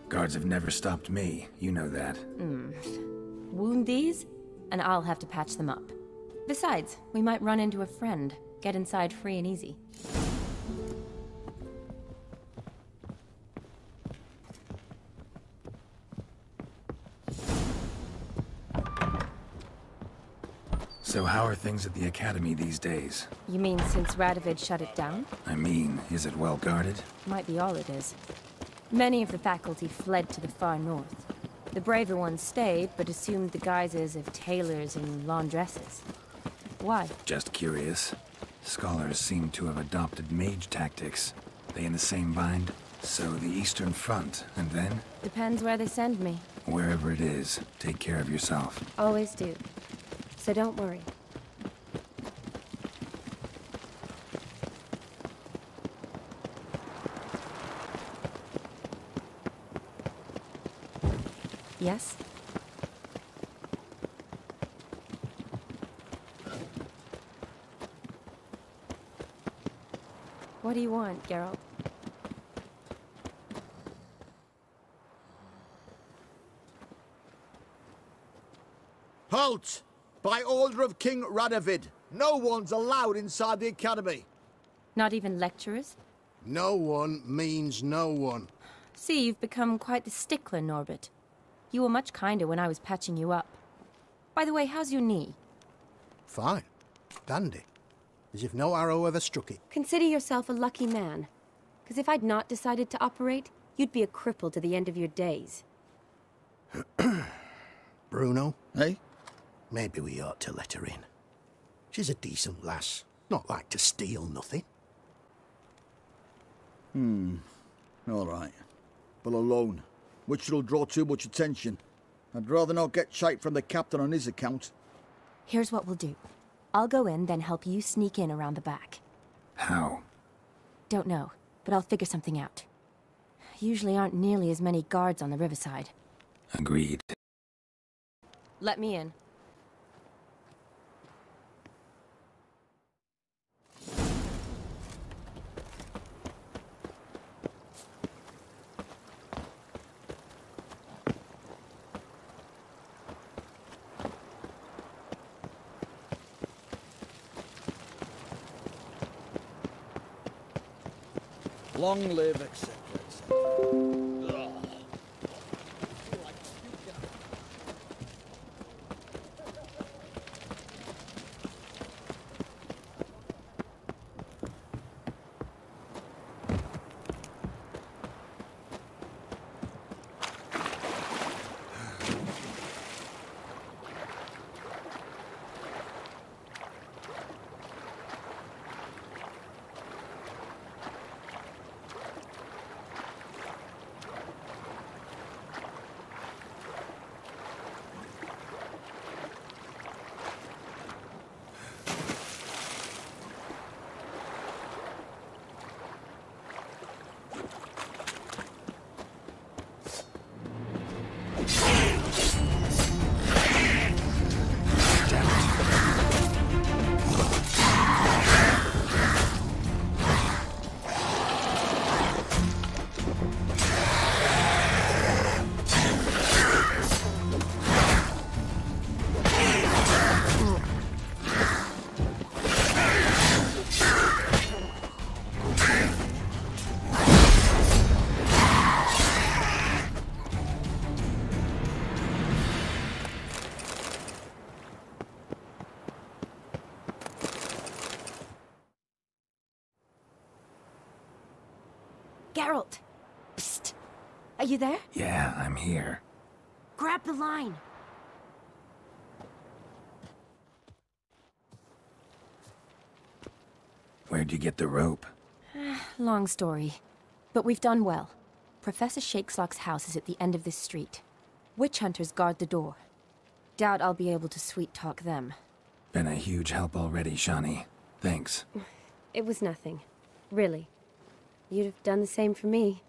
S2: Guards have never stopped me. You know that.
S20: Wound these, and I'll have to patch them up. Besides, we might run into a friend. Get inside free and easy.
S2: So how are things at the Academy these days?
S20: You mean since Radovid shut it down?
S2: I mean, is it well guarded?
S20: Might be all it is. Many of the faculty fled to the far north. The braver ones stayed, but assumed the guises of tailors and laundresses. Why?
S2: Just curious. Scholars seem to have adopted mage tactics. They in the same bind? So the Eastern Front, and then?
S20: Depends where they send me.
S2: Wherever it is, take care of yourself.
S21: Always do. So don't worry.
S20: Yes? What do you want, Geralt?
S8: Halt! By order of King Radovid, no one's allowed inside the Academy.
S20: Not even lecturers?
S12: No one means no one.
S20: See, you've become quite the stickler, Norbert. You were much kinder when I was patching you up. By the way, how's your knee?
S12: Fine. Dandy. as if no arrow ever struck it.
S21: Consider yourself a lucky man. Because if I'd not decided to operate, you'd be a cripple to the end of your days.
S12: Bruno?
S7: Hey?
S12: Maybe we ought to let her in. She's a decent lass. Not like to steal nothing.
S7: All right. But alone, which will draw too much attention. I'd rather not get shite from the captain on his account.
S20: Here's what we'll do. I'll go in, then help you sneak in around the back.
S2: How?
S20: Don't know, but I'll figure something out. Usually aren't nearly as many guards on the riverside.
S2: Agreed.
S20: Let me in.
S7: Long live, etc., etc.
S21: Geralt! Psst! Are you there?
S2: Yeah, I'm here.
S21: Grab the line!
S2: Where'd you get the rope?
S20: Long story. But we've done well. Professor Shakeslock's house is at the end of this street. Witch hunters guard the door. Doubt I'll be able to sweet-talk them.
S2: Been a huge help already, Shani. Thanks.
S21: It was nothing. Really. You'd have done the same for me.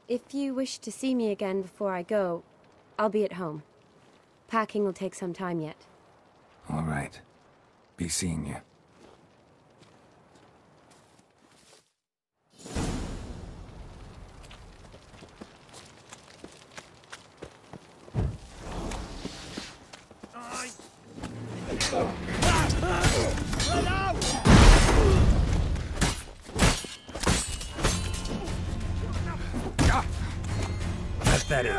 S21: If you wish to see me again before I go, I'll be at home. Packing will take some time yet.
S2: All right. Be seeing you.
S16: Pathetic.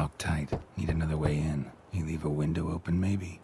S2: Locked tight. Need another way in. You leave a window open, maybe?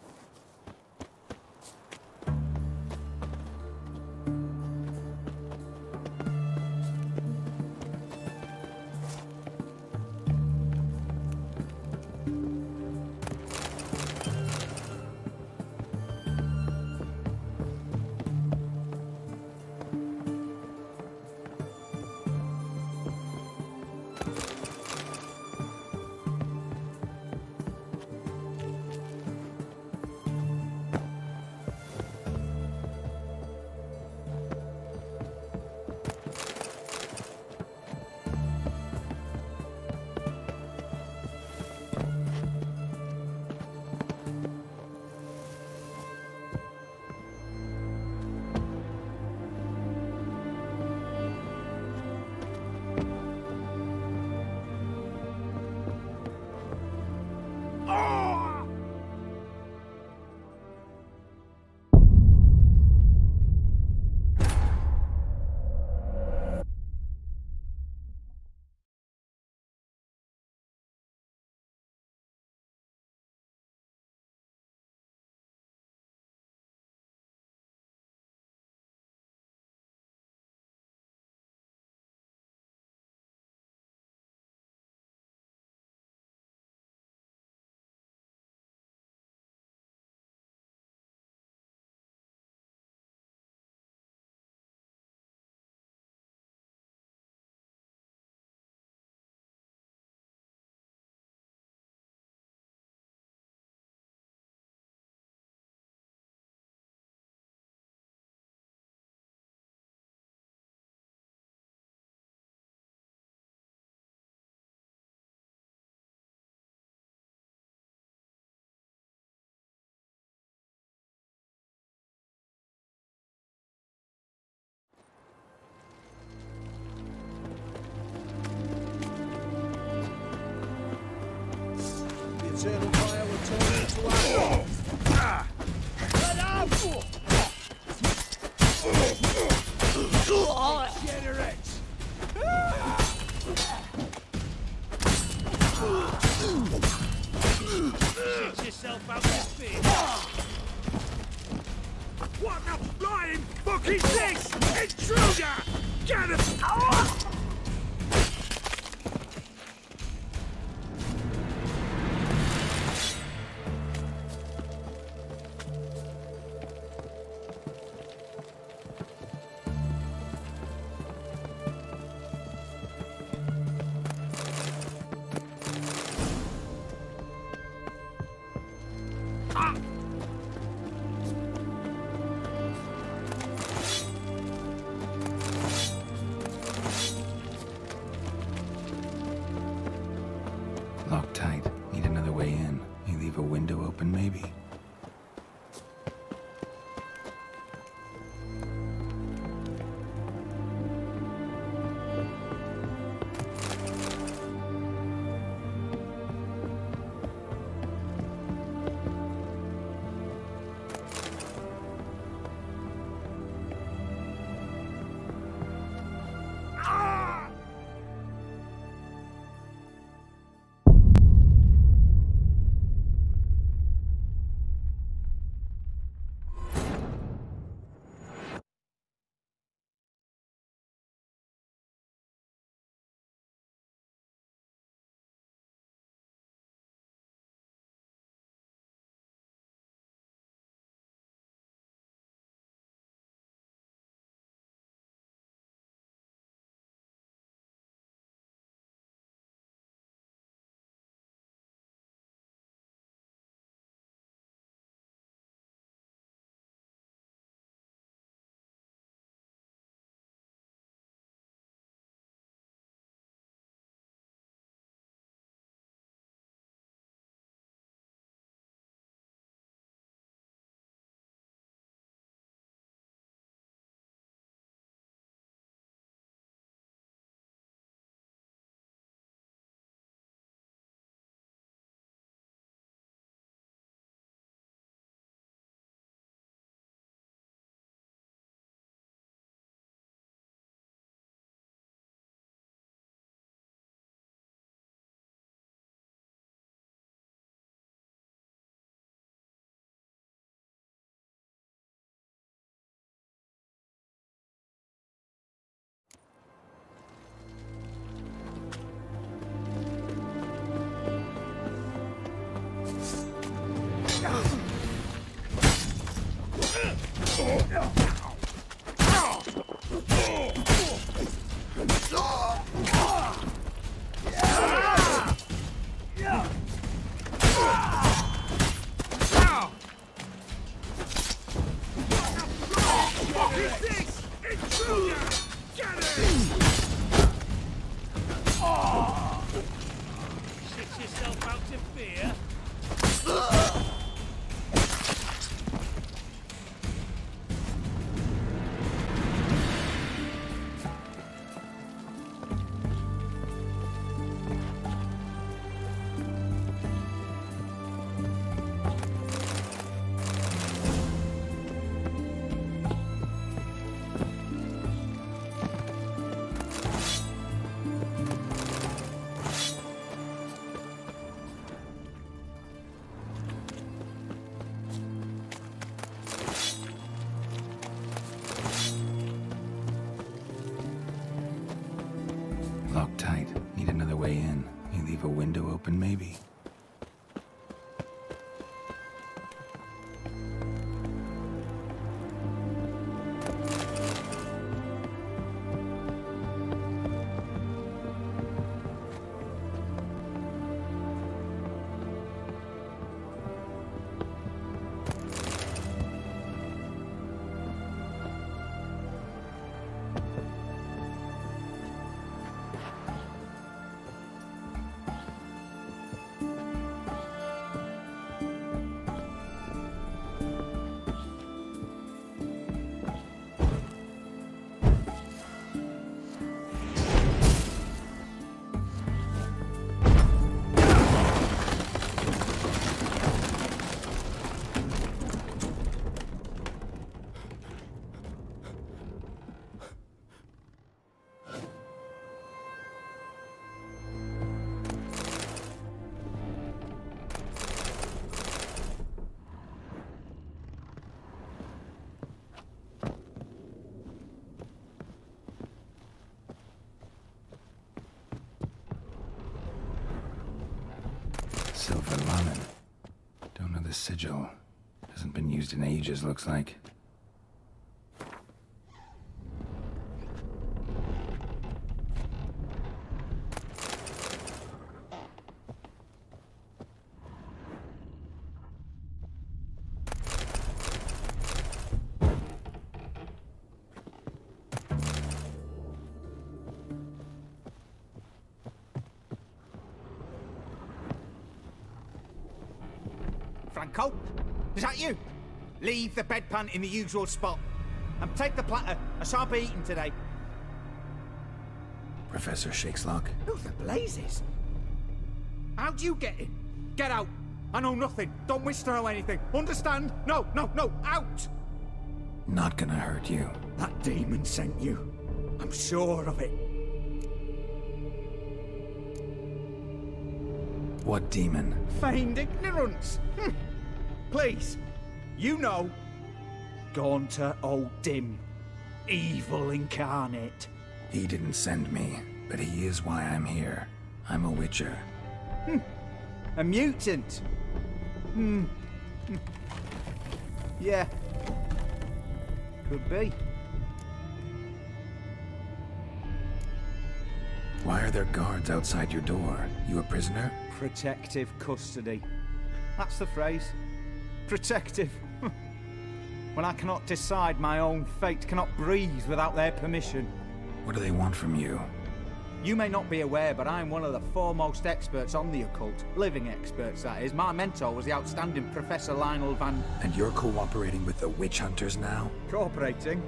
S11: Eternal fire will turn into ash.
S5: Degenerate!
S19: Shit yourself out with fear.
S5: What the flying fuck is this? Intruder! Get him!
S2: Locked tight. Need another way in. You leave a window open, maybe? You leave a window open, maybe? Silver lemon. Don't know the sigil. Hasn't been used in ages, looks like.
S4: Franco? Is that you? Leave the bedpan in the usual spot. And take the platter. I shan't be eating today.
S2: Professor Shakeslock?
S4: Who the blazes? How'd you get in? Get out. I know nothing. Don't wish to know anything. Understand? No, no, no. Out!
S2: Not gonna hurt you.
S4: That demon sent you. I'm sure of it.
S2: What demon?
S4: Feigned ignorance. Please. You know. Gaunter O'Dim. Evil incarnate.
S2: He didn't send me, but he is why I'm here. I'm a witcher.
S4: A mutant. Yeah. Could be.
S2: Why are there guards outside your door? You a prisoner?
S4: Protective custody. That's the phrase. Protective. When I cannot decide my own fate, cannot breathe without their permission.
S2: What do they want from you?
S4: You may not be aware, but I'm one of the foremost experts on the occult. Living experts, that is. My mentor was the outstanding Professor Lionel Van...
S2: And you're cooperating with the witch hunters now?
S4: Cooperating?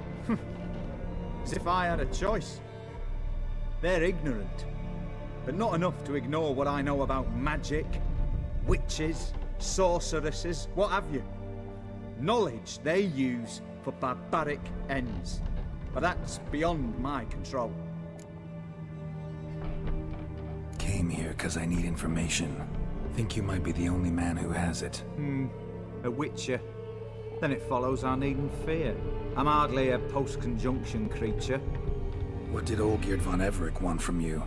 S4: As if I had a choice. They're ignorant, but not enough to ignore what I know about magic, witches, sorceresses, what have you. Knowledge they use for barbaric ends. But that's beyond my control.
S2: Came here because I need information. Think you might be the only man who has it.
S4: A witcher. Then it follows I needn't fear. I'm hardly a post-conjunction creature.
S2: What did Olgierd von Everec want from you?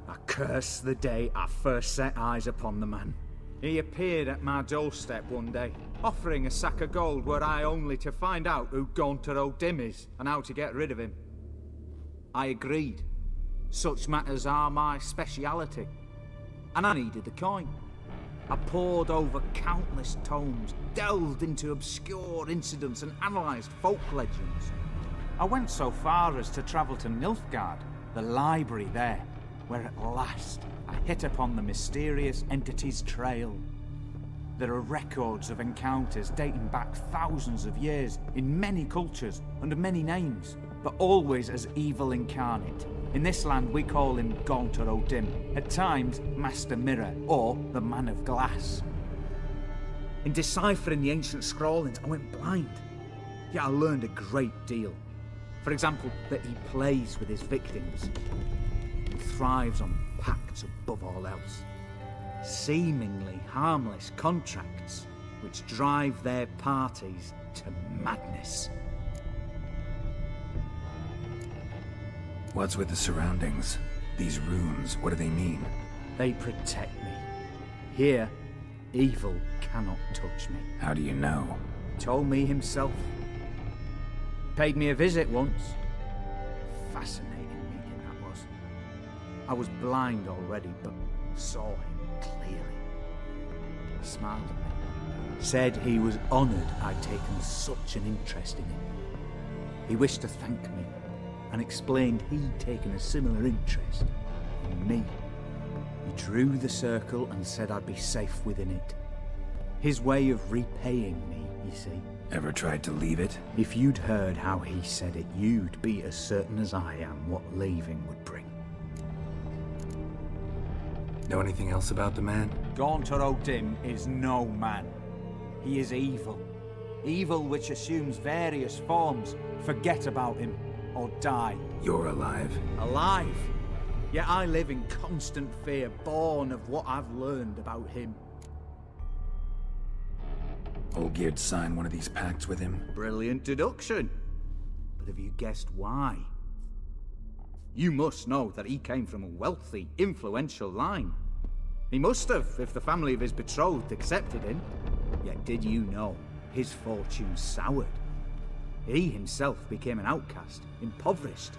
S4: I curse the day I first set eyes upon the man. He appeared at my doorstep one day, offering a sack of gold were I only to find out who Gaunter O'Dim is and how to get rid of him. I agreed. Such matters are my speciality. And I needed the coin. I pored over countless tomes, delved into obscure incidents and analysed folk legends. I went so far as to travel to Nilfgaard, the library there, where at last I hit upon the mysterious entity's trail. There are records of encounters dating back thousands of years in many cultures under many names, but always as evil incarnate. In this land we call him Gaunter O'Dim, at times Master Mirror or the Man of Glass. In deciphering the ancient scrawlings I went blind, yet I learned a great deal. For example, that he plays with his victims and thrives on pacts above all else. Seemingly harmless contracts which drive their parties to madness.
S2: What's with the surroundings? These runes, what do they mean?
S4: They protect me. Here, evil cannot touch me.
S2: How do you know?
S4: Told me himself. Paid me a visit once. Fascinating meeting that was. I was blind already, but saw him clearly. He smiled at me. Said he was honoured I'd taken such an interest in him. He wished to thank me, and explained he'd taken a similar interest in me. He drew the circle and said I'd be safe within it. His way of repaying me, you see.
S2: Ever tried to leave it?
S4: If you'd heard how he said it, you'd be as certain as I am what leaving would bring.
S2: Know anything else about the man?
S4: Gaunter O'Dim is no man. He is evil. Evil which assumes various forms. Forget about him, or die.
S2: You're alive.
S4: Alive? Yet I live in constant fear, born of what I've learned about him.
S2: Olgierd signed one of these pacts with him?
S4: Brilliant deduction. But have you guessed why? You must know that he came from a wealthy, influential line. He must have, if the family of his betrothed accepted him. Yet did you know his fortune soured? He himself became an outcast, impoverished.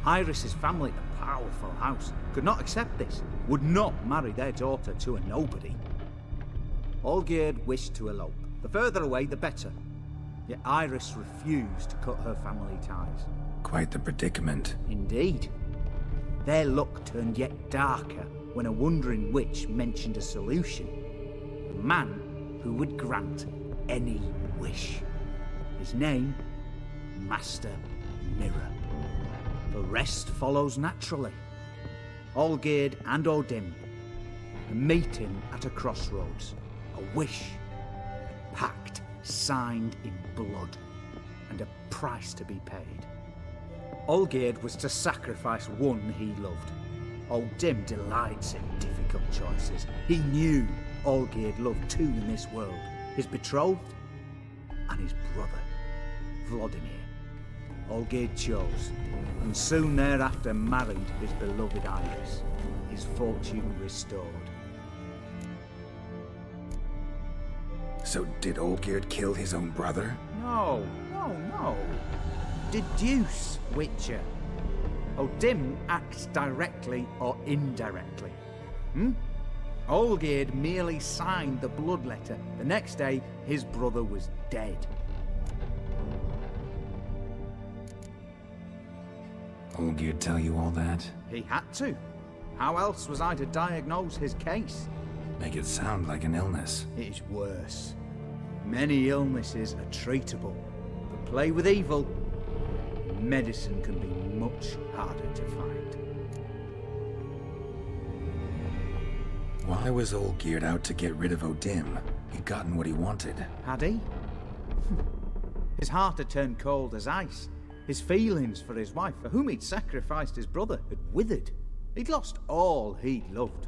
S4: Iris's family, a powerful house, could not accept this, would not marry their daughter to a nobody. Olgierd wished to elope. The further away, the better. Yet Iris refused to cut her family ties.
S2: Quite the predicament.
S4: Indeed. Their luck turned yet darker when a wandering witch mentioned a solution. A man who would grant any wish. His name, Master Mirror. The rest follows naturally. Olgierd and O'Dim, a meeting at a crossroads, a wish, a pact signed in blood, and a price to be paid. Olgierd was to sacrifice one he loved. O'Dim delights in difficult choices. He knew Olgierd loved two in this world, his betrothed and his brother, Vladimir. Olgierd chose, and soon thereafter married his beloved Iris, his fortune restored.
S2: So did Olgierd kill his own brother?
S4: No. Deduce, Witcher. O'Dim acts directly or indirectly. Olgierd merely signed the blood letter. The next day, his brother was dead.
S2: Olgierd tell you all that?
S4: He had to. How else was I to diagnose his case?
S2: Make it sound like an illness.
S4: It is worse. Many illnesses are treatable, but play with evil, medicine can be much harder to find.
S2: Why was Olgierd out to get rid of O'Dim? He'd gotten what he wanted.
S4: Had he? His heart had turned cold as ice. His feelings for his wife, for whom he'd sacrificed his brother, had withered. He'd lost all he'd loved.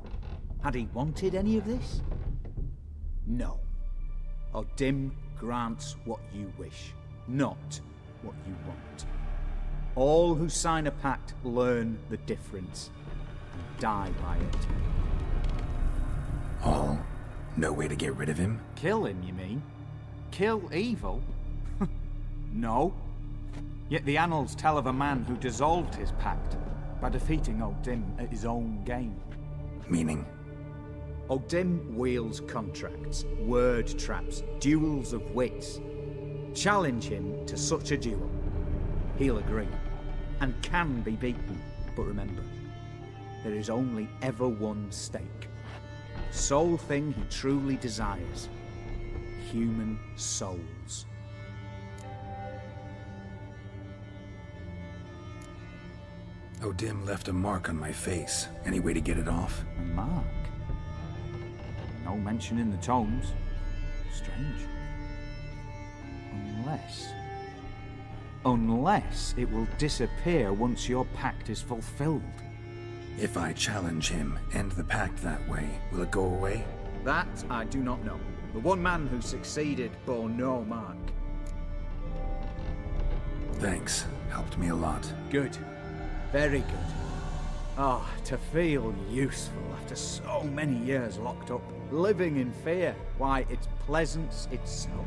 S4: Had he wanted any of this? No. O'Dim grants what you wish, not what you want. All who sign a pact learn the difference and die by it.
S2: All? No way to get rid of him?
S4: Kill him, you mean? Kill evil? No. Yet the annals tell of a man who dissolved his pact by defeating O'Dim at his own game.
S2: Meaning?
S4: O'Dim wields contracts, word traps, duels of wits. Challenge him to such a duel. He'll agree, and can be beaten. But remember, there is only ever one stake. The sole thing he truly desires. Human souls.
S2: O'Dim left a mark on my face. Any way to get it off?
S4: A mark? No mention in the tomes. Strange. Unless it will disappear once your pact is fulfilled.
S2: If I challenge him, end the pact that way, will it go away?
S4: That I do not know. The one man who succeeded bore no mark.
S2: Thanks. Helped me a lot.
S4: Good. Very good. Oh, to feel useful after so many years locked up, living in fear. Why, it's pleasance itself.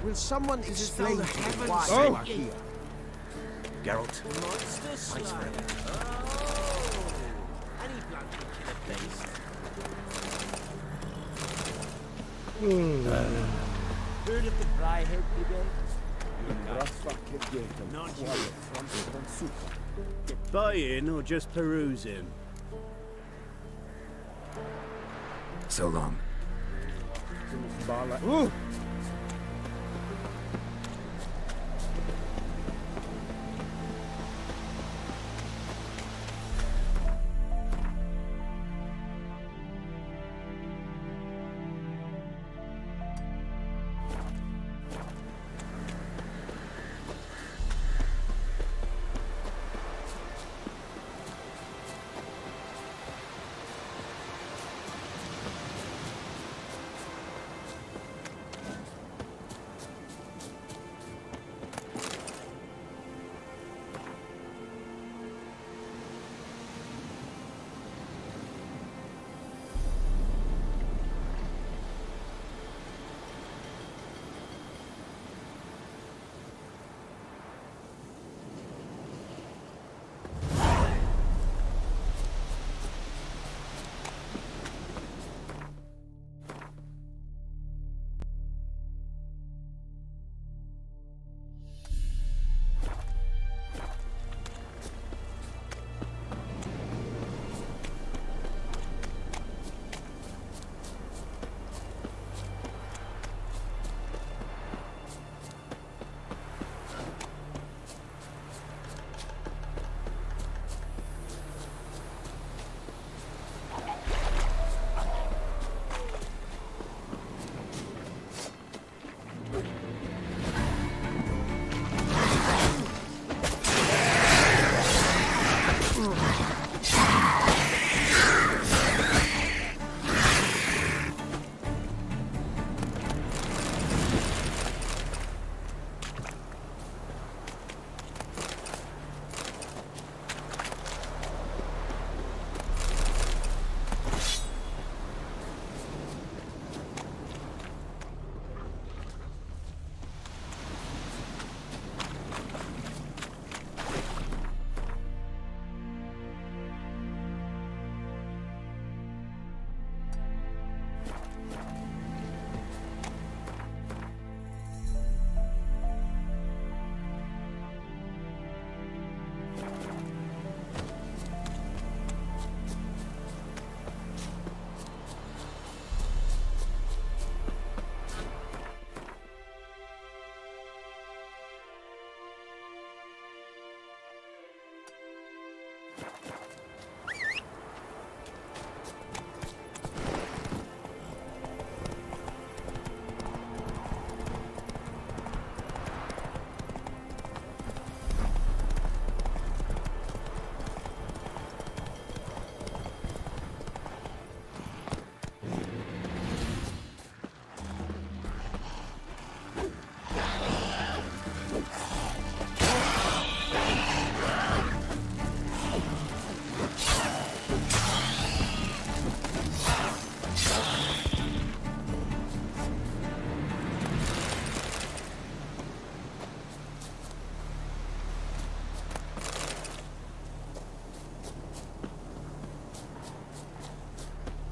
S11: Will someone explain to me why
S16: Oh.
S11: you are here?
S16: Geralt, thanks for everything.
S19: Any blood can kill a beast. Heard of the Flyhead Brigade? Not you.
S11: Buying or just perusing?
S2: So long.
S11: Ooh.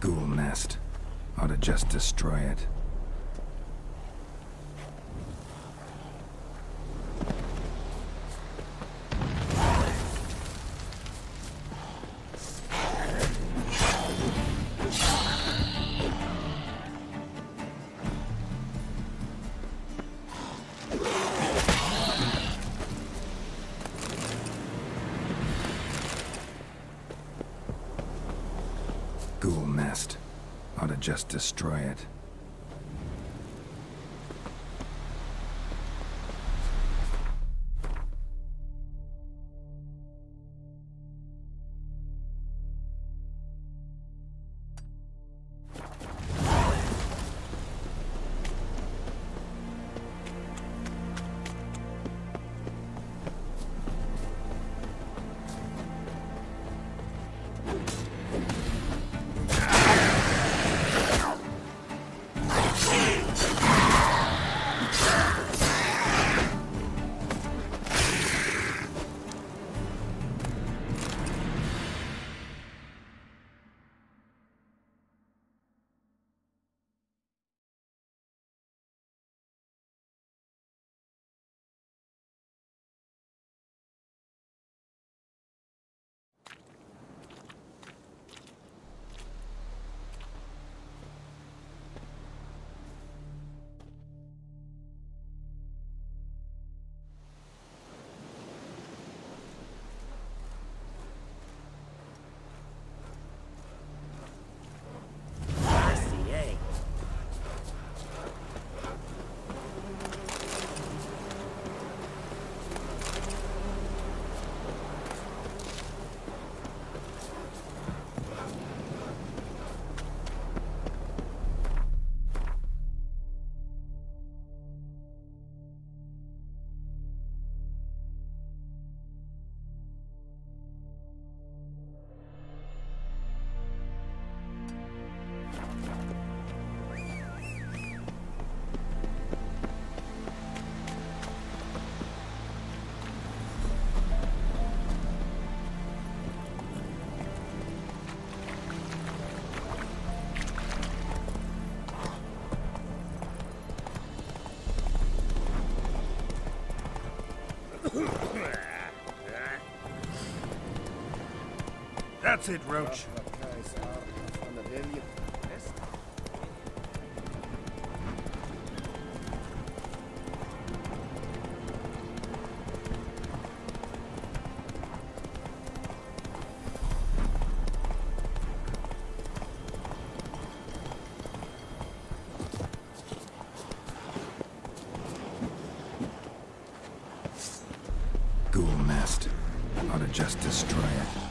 S2: Ghoul nest. Ought to just destroy it. Ghoul nest. Ought to just destroy it.
S3: That's it, Roach.
S2: Ghoul nest. Ought to just destroy it.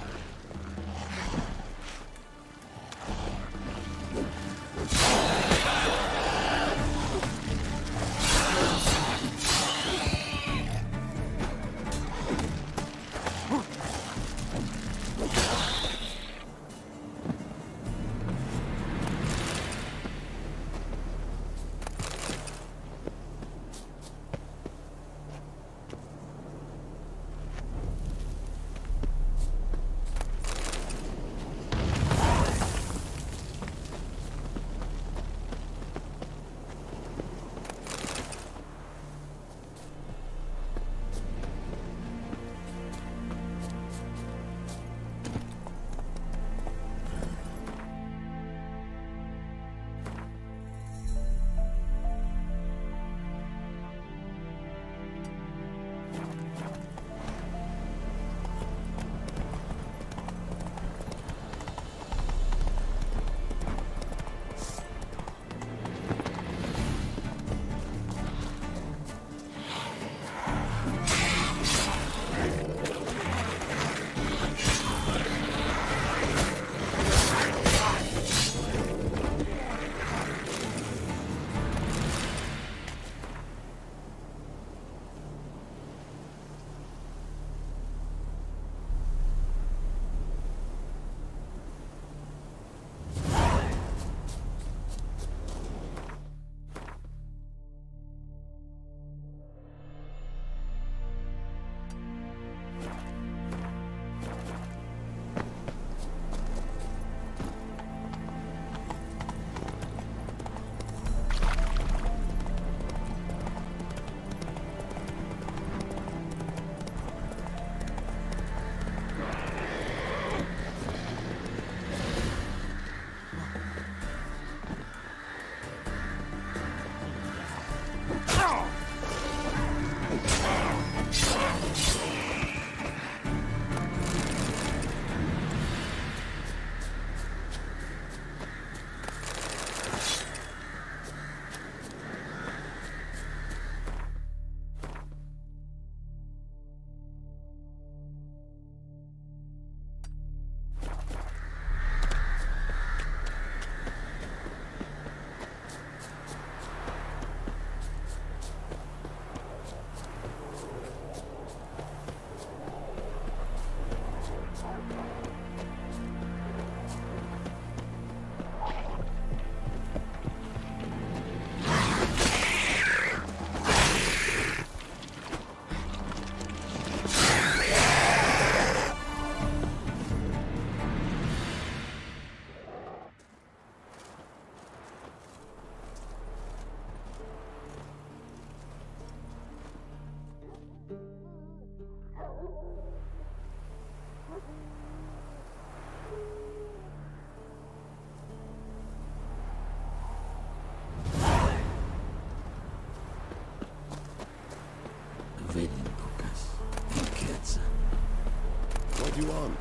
S10: What do you want?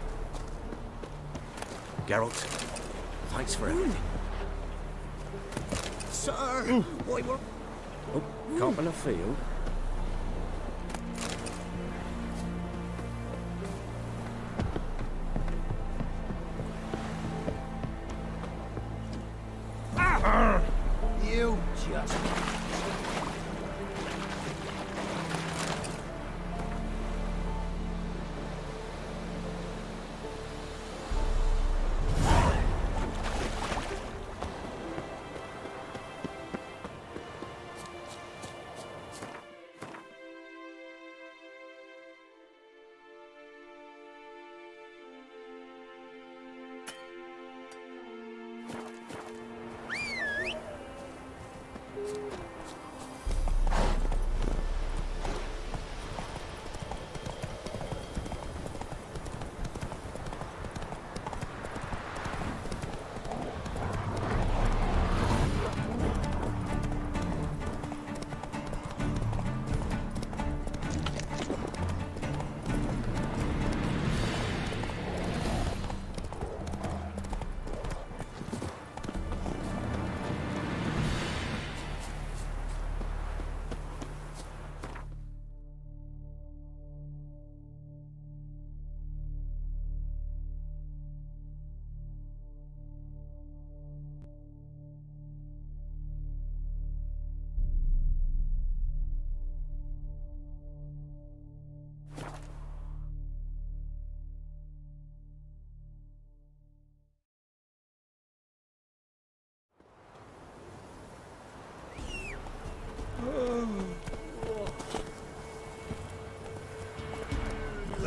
S16: Geralt, thanks for everything.
S11: Sir! Why were...
S16: Oh, camp in a field?
S11: You just...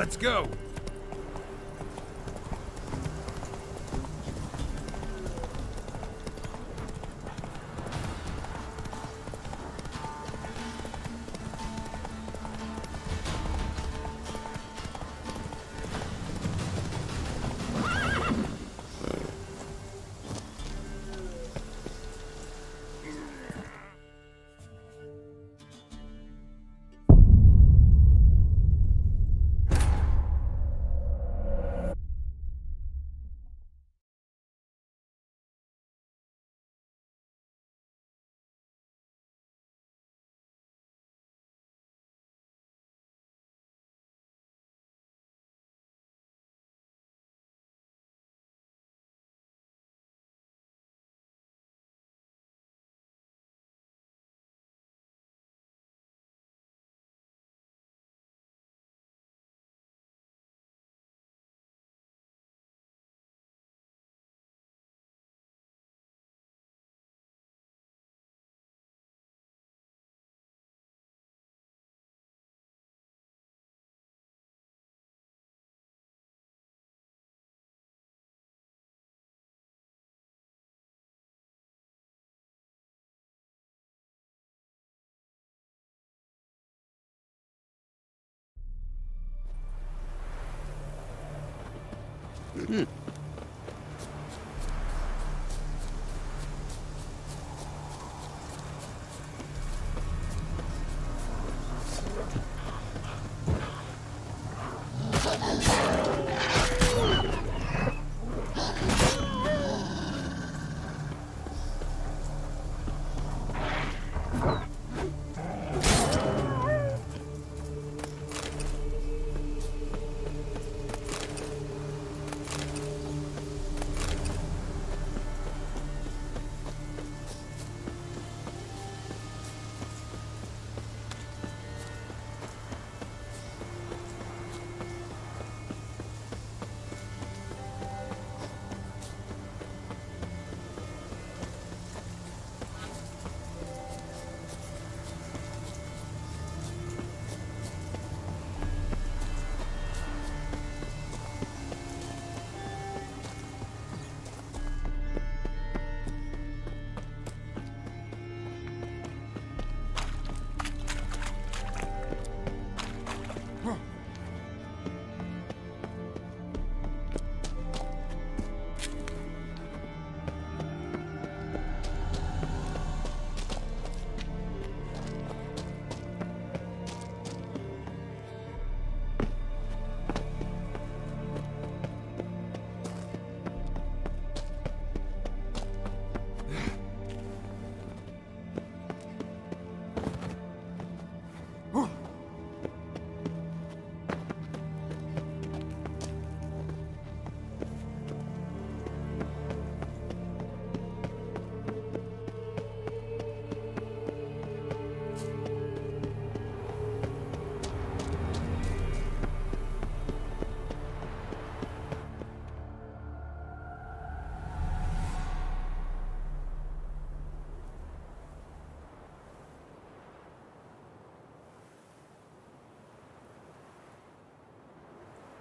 S5: Let's go!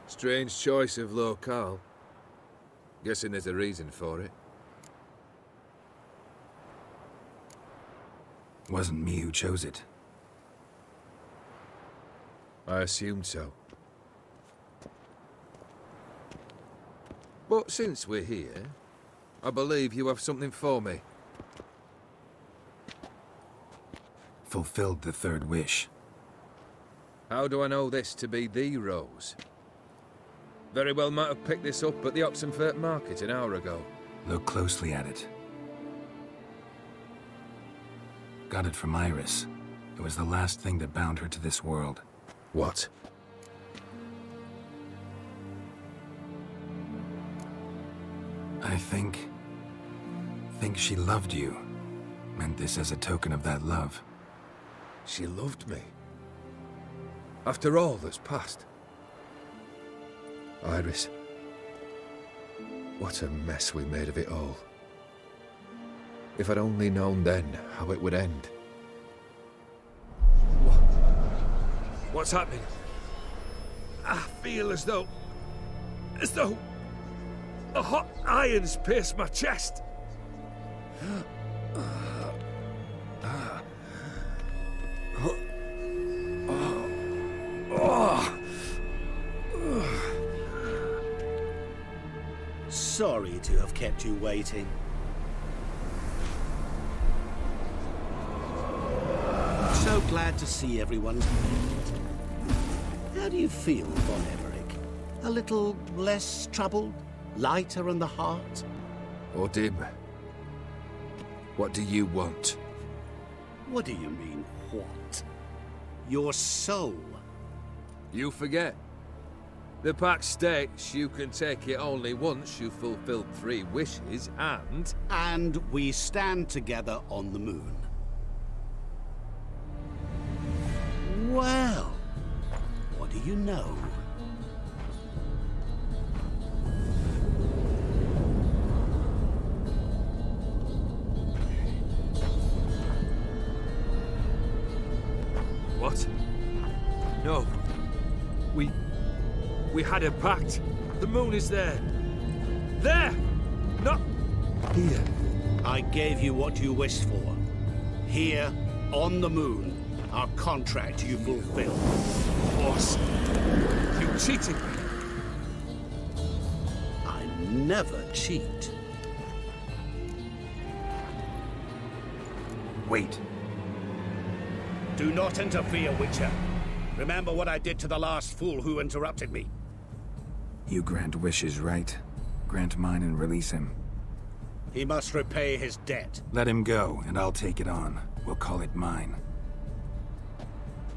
S1: Strange choice of locale. Guessing there's a reason for it.
S2: Wasn't me who chose it.
S1: I assumed so. But since we're here, I believe you have something for me.
S2: Fulfilled the third wish.
S1: How do I know this to be the rose? Very well might have picked this up at the Oxenfurt market an hour ago.
S2: Look closely at it. Got it from Iris. It was the last thing that bound her to this world.
S1: What?
S2: I think she loved you. Meant this as a token of that love.
S1: She loved me? After all that's passed? Iris, what a mess we made of it all. If I'd only known then how it would end.
S5: What's happening? I feel as though the hot irons pierce my chest.
S15: Sorry to have kept you waiting. So glad to see everyone's made. How do you feel, Von Emmerich? A little less troubled? Lighter in the heart?
S5: Odim, what do you want?
S15: What do you mean, what? Your soul.
S5: You forget. The pact states you can take it only once you've fulfilled 3 wishes, and...
S15: And we stand together on the moon. Well, what do you know?
S5: What? No. We had a pact. The moon is there. There! Not here.
S15: I gave you what you wished for. Here, on the moon, our contract you fulfilled.
S5: Boss, you cheated me.
S15: I never cheat.
S2: Wait.
S13: Do not interfere, Witcher. Remember what I did to the last fool who interrupted me.
S2: You grant wishes, right? Grant mine and release him.
S13: He must repay his debt.
S2: Let him go, and I'll take it on. We'll call it mine.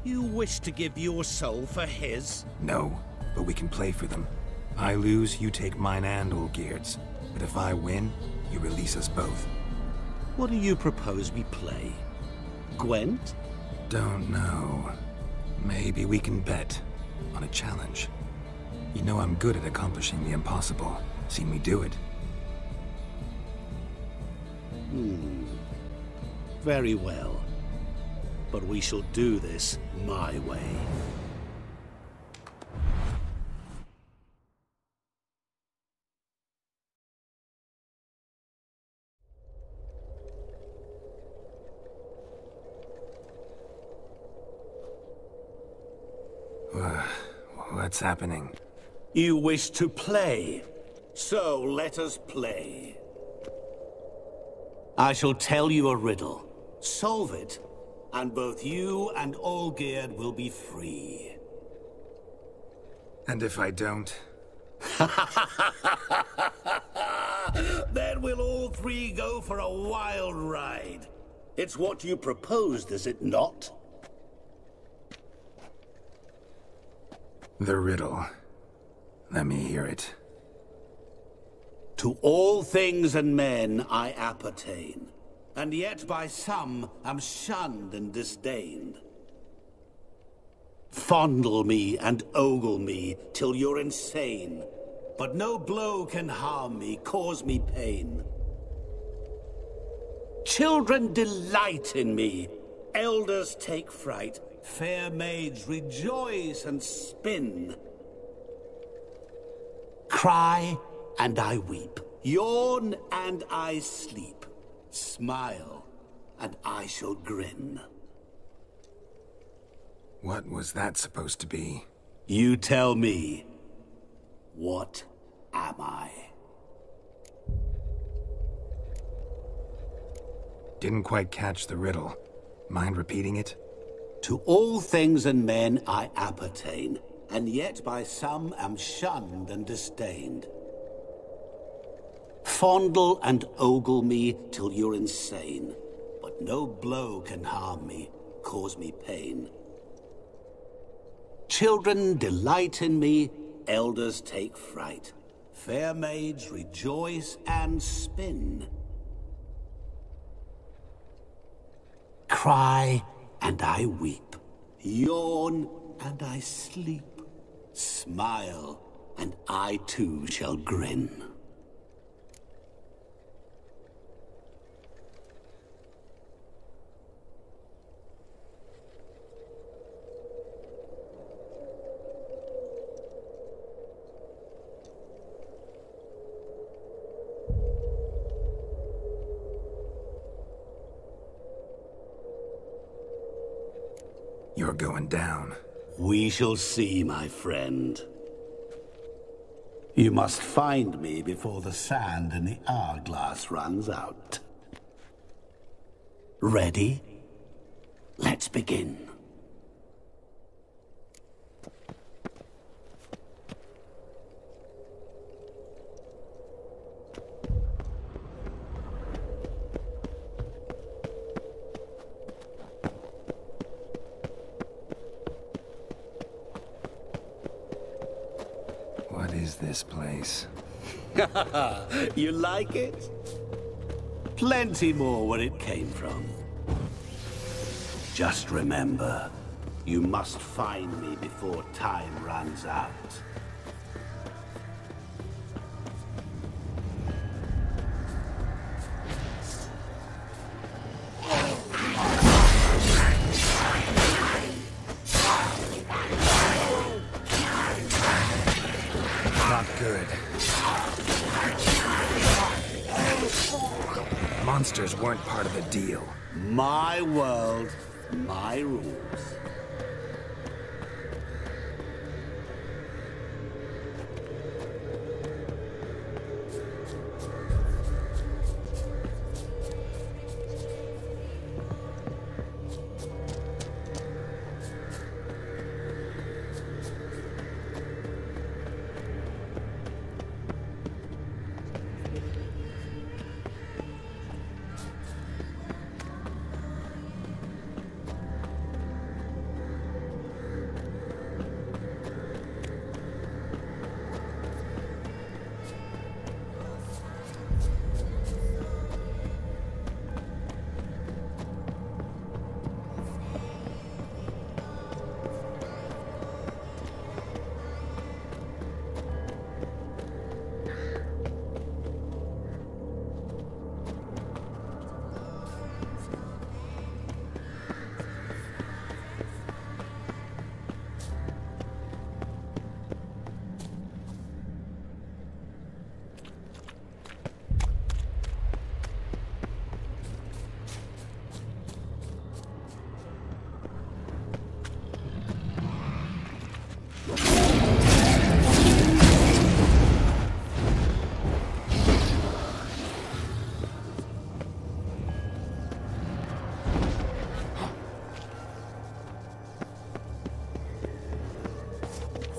S15: You wish to give your soul for his?
S2: No, but we can play for them. I lose, you take mine and Olgierd's. But if I win, you release us both.
S15: What do you propose we play? Gwent?
S2: Don't know. Maybe we can bet on a challenge. You know I'm good at accomplishing the impossible. Seen me do it.
S15: Very well. But we shall do this my way.
S2: What's happening?
S15: You wish to play, so let us play. I shall tell you a riddle. Solve it, and both you and Olgierd will be free.
S2: And if I don't?
S15: Then we'll all 3 go for a wild ride. It's what you proposed, is it not?
S2: The riddle. Let me hear it.
S15: To all things and men I appertain, and yet by some am shunned and disdained. Fondle me and ogle me till you're insane, but no blow can harm me, cause me pain. Children delight in me, elders take fright, fair maids rejoice and spin. Cry and I weep, yawn and I sleep, smile and I shall grin.
S2: What was that supposed to be?
S15: You tell me. What am I?
S2: Didn't quite catch the riddle. Mind repeating it?
S15: To all things and men I appertain, and yet by some am shunned and disdained. Fondle and ogle me till you're insane, but no blow can harm me, cause me pain. Children delight in me, elders take fright. Fair maids rejoice and spin. Cry and I weep, yawn and I sleep, smile and I too shall grin.
S2: You're going down.
S15: We shall see, my friend. You must find me before the sand in the hourglass runs out. Ready? Let's begin.
S2: What is this place?
S15: You like it? Plenty more where it came from. Just remember, you must find me before time runs out.
S2: Not good. Monsters weren't part of the deal.
S15: My world, my rules.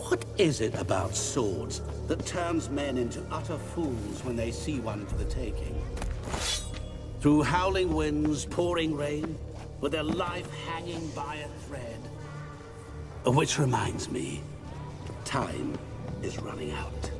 S15: What is it about swords that turns men into utter fools when they see one for the taking? Through howling winds, pouring rain, with their life hanging by a thread. Which reminds me, time is running out.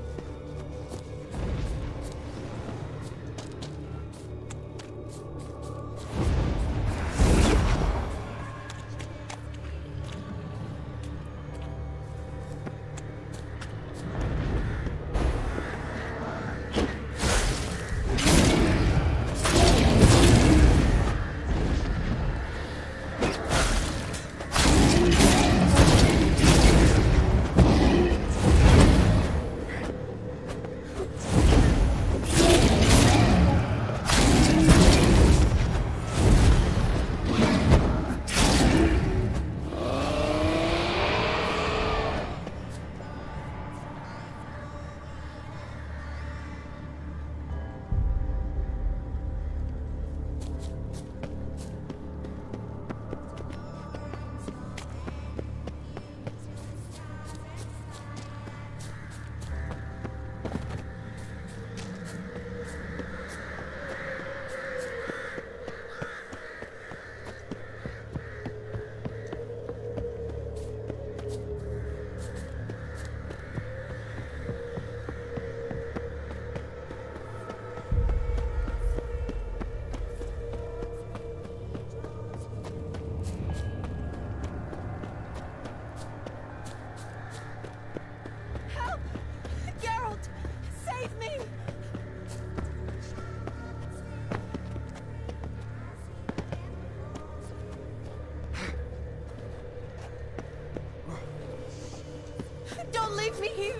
S17: Don't leave me here!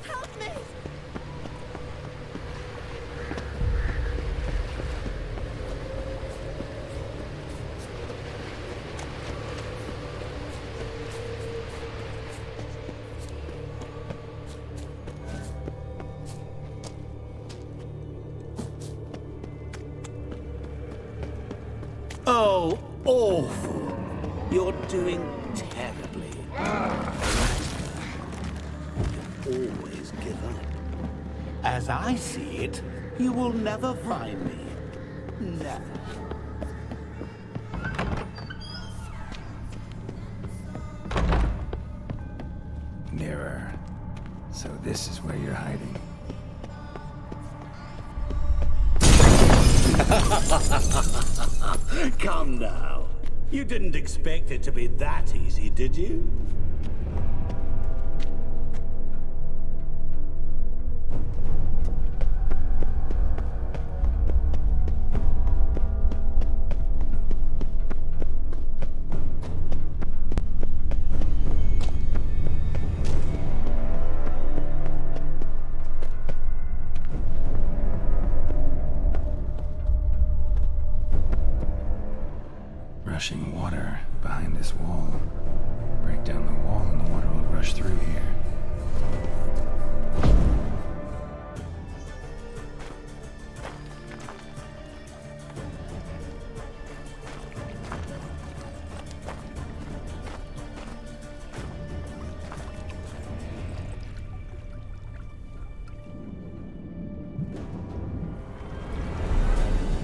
S17: Help me!
S15: awful. You're doing terribly. You always give up. As I see it, you will never find me. Never.
S2: Nearer. So this is where you're hiding.
S15: Come now. You didn't expect it to be that easy, did you?
S2: Rushing water behind this wall. Break down the wall and the water will rush through here.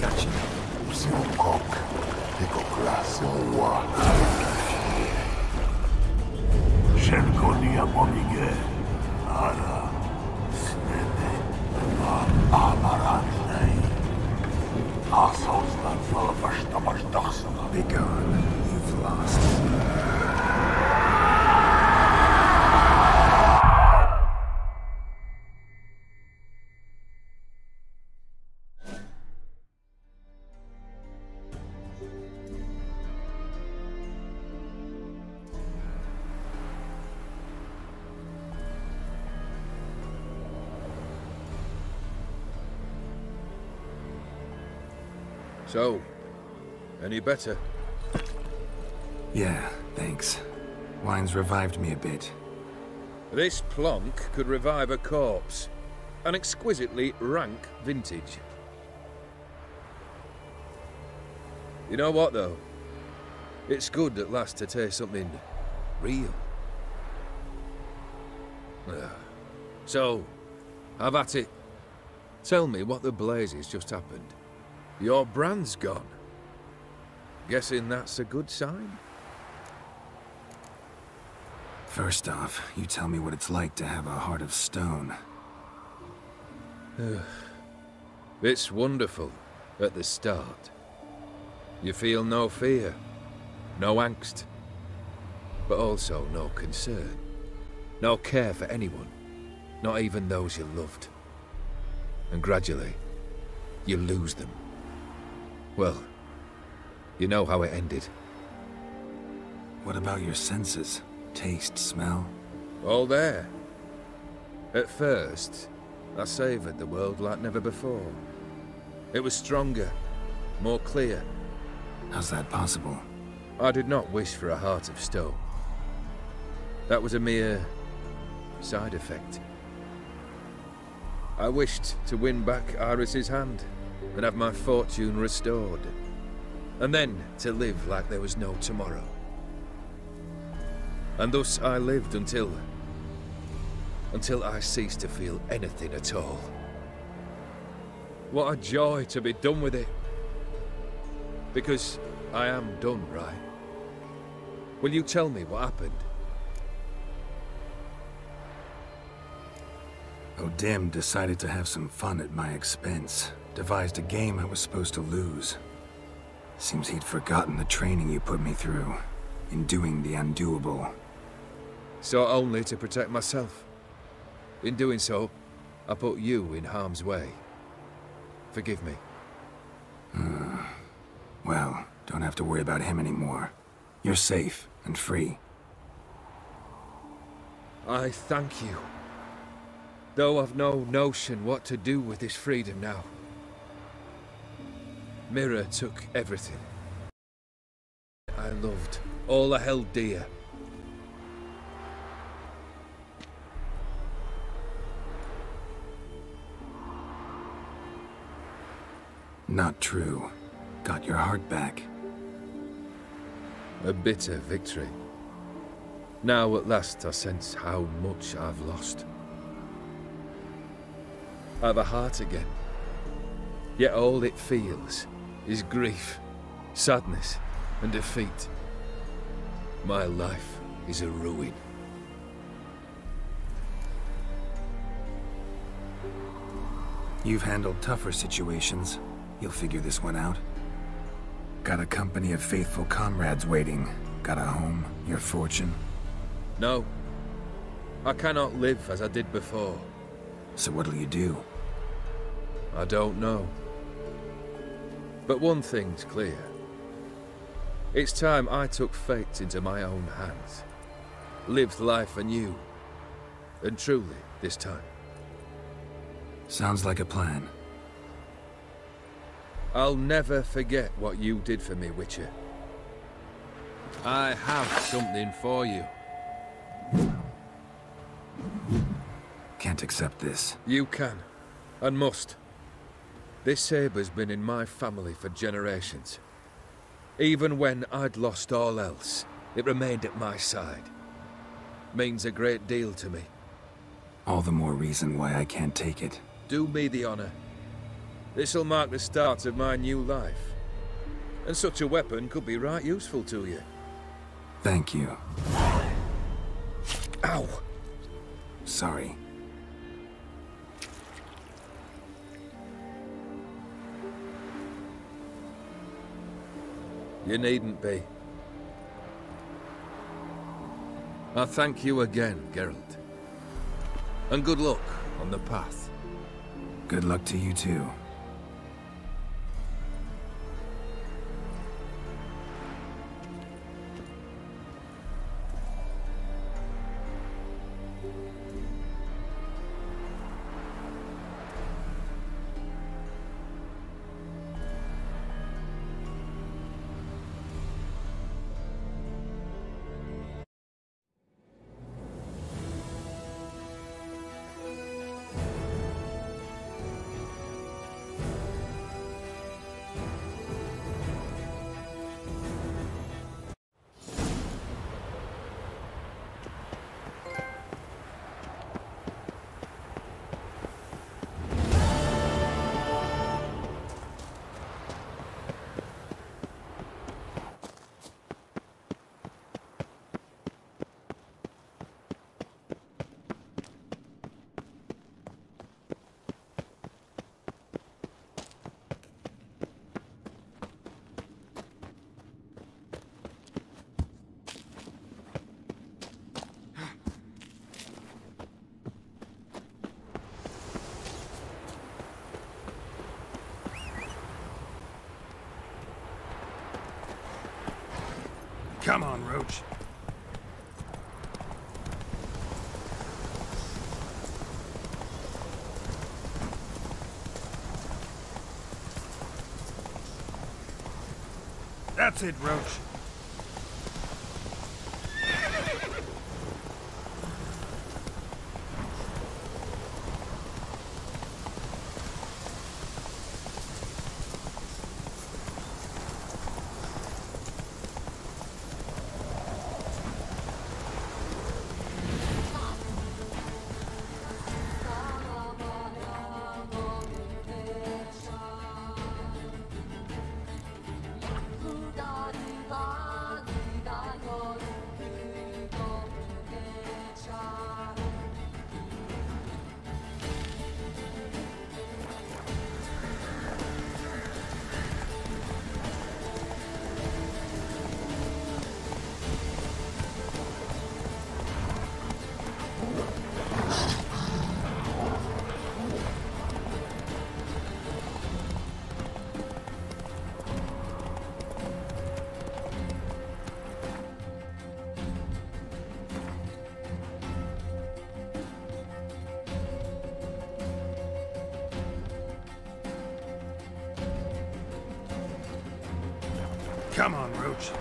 S2: Gotcha.
S3: Szelkonia pomigę, ara, snedy, amarannej. A sostan falafasztamasz dachsana.
S2: Be gone. You've lost.
S1: So, any better?
S2: Yeah, thanks. Wine's revived me a bit.
S1: This plonk could revive a corpse. An exquisitely rank vintage. You know what, though? It's good at last to taste something real. So, have at it. Tell me what the blazes just happened. Your brand's gone. Guessing that's a good sign?
S2: First off, you tell me what it's like to have a heart of stone.
S1: It's wonderful at the start. You feel no fear, no angst, but also no concern, no care for anyone, not even those you loved. And gradually, you lose them. Well, you know how it ended.
S2: What about your senses? Taste, smell?
S1: All there. At first, I savoured the world like never before. It was stronger, more clear.
S2: How's that possible?
S1: I did not wish for a heart of stone. That was a mere side effect. I wished to win back Iris's hand and have my fortune restored. And then to live like there was no tomorrow. And thus I lived until I ceased to feel anything at all. What a joy to be done with it. Because I am done, right? Will you tell me what happened?
S2: O'Dim decided to have some fun at my expense. Devised a game I was supposed to lose. Seems he'd forgotten the training you put me through in doing the undoable.
S1: Sought only to protect myself. In doing so, I put you in harm's way. Forgive me.
S2: Well, don't have to worry about him anymore. You're safe and free.
S1: I thank you. Though I've no notion what to do with this freedom now. Mira took everything. I loved, all I held dear.
S2: Not true. Got your heart back.
S1: A bitter victory. Now at last I sense how much I've lost. I've a heart again, yet all it feels is grief, sadness, and defeat. My life is a ruin.
S2: You've handled tougher situations. You'll figure this one out. Got a company of faithful comrades waiting. Got a home, your fortune.
S1: No. I cannot live as I did before.
S2: So what'll you do?
S1: I don't know. But one thing's clear. It's time I took fate into my own hands. Lived life anew. And truly, this time.
S2: Sounds like a plan.
S1: I'll never forget what you did for me, Witcher. I have something for you.
S2: Can't accept this.
S1: You can, and must. This sabre's been in my family for generations. Even when I'd lost all else, it remained at my side. Means a great deal to me.
S2: All the more reason why I can't take it.
S1: Do me the honor. This'll mark the start of my new life. And such a weapon could be right useful to you.
S2: Thank you.
S1: Ow!
S2: Sorry.
S1: You needn't be. I thank you again, Geralt. And good luck on the path.
S2: Good luck to you too. Come on, Roach. That's it, Roach. Come on, Roach.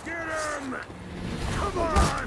S2: Get him! Come on!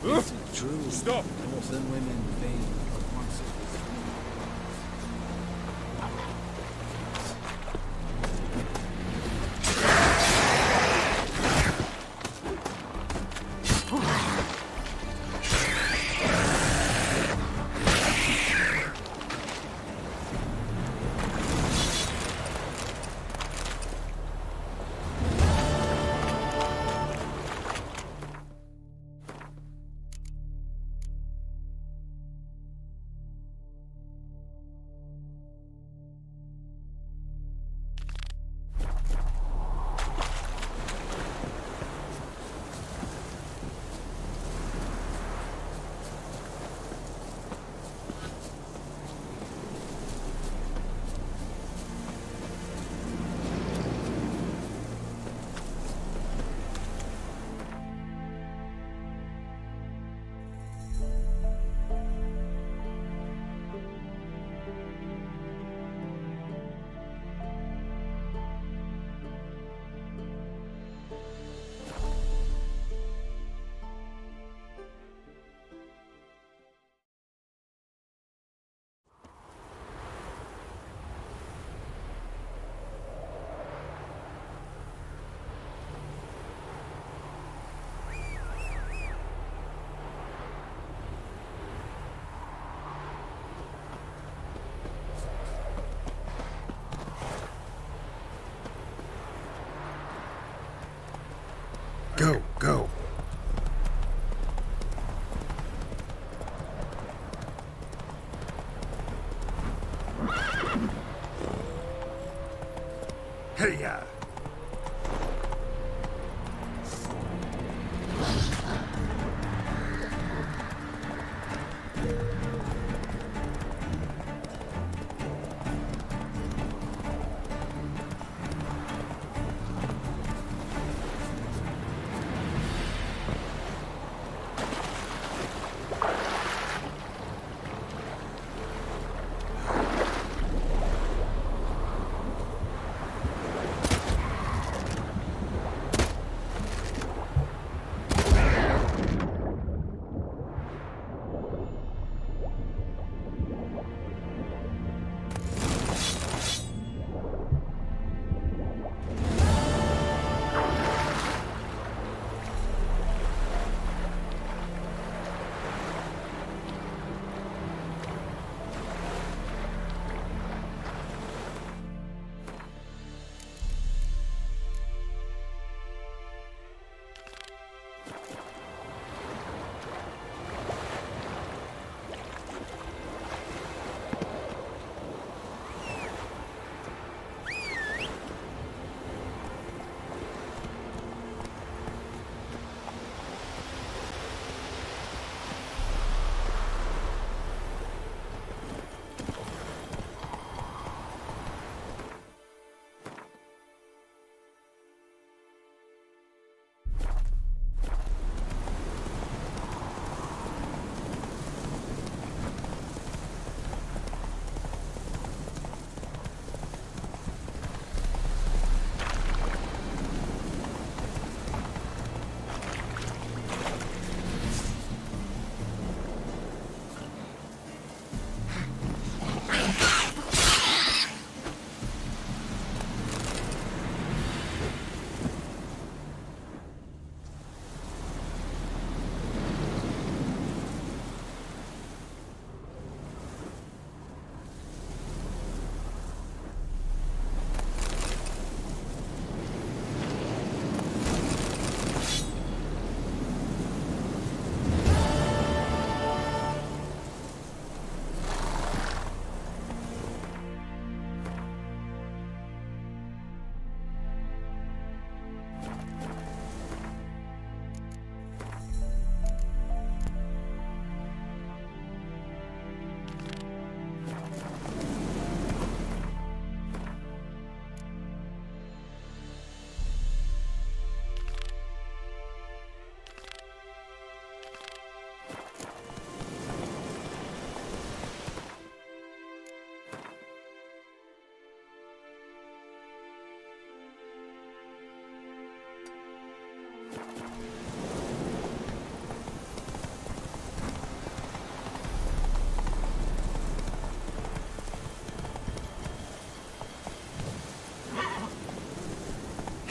S2: Is it true?
S9: Stop!
S2: More than women vain but once it was Go, go. Hey-ya!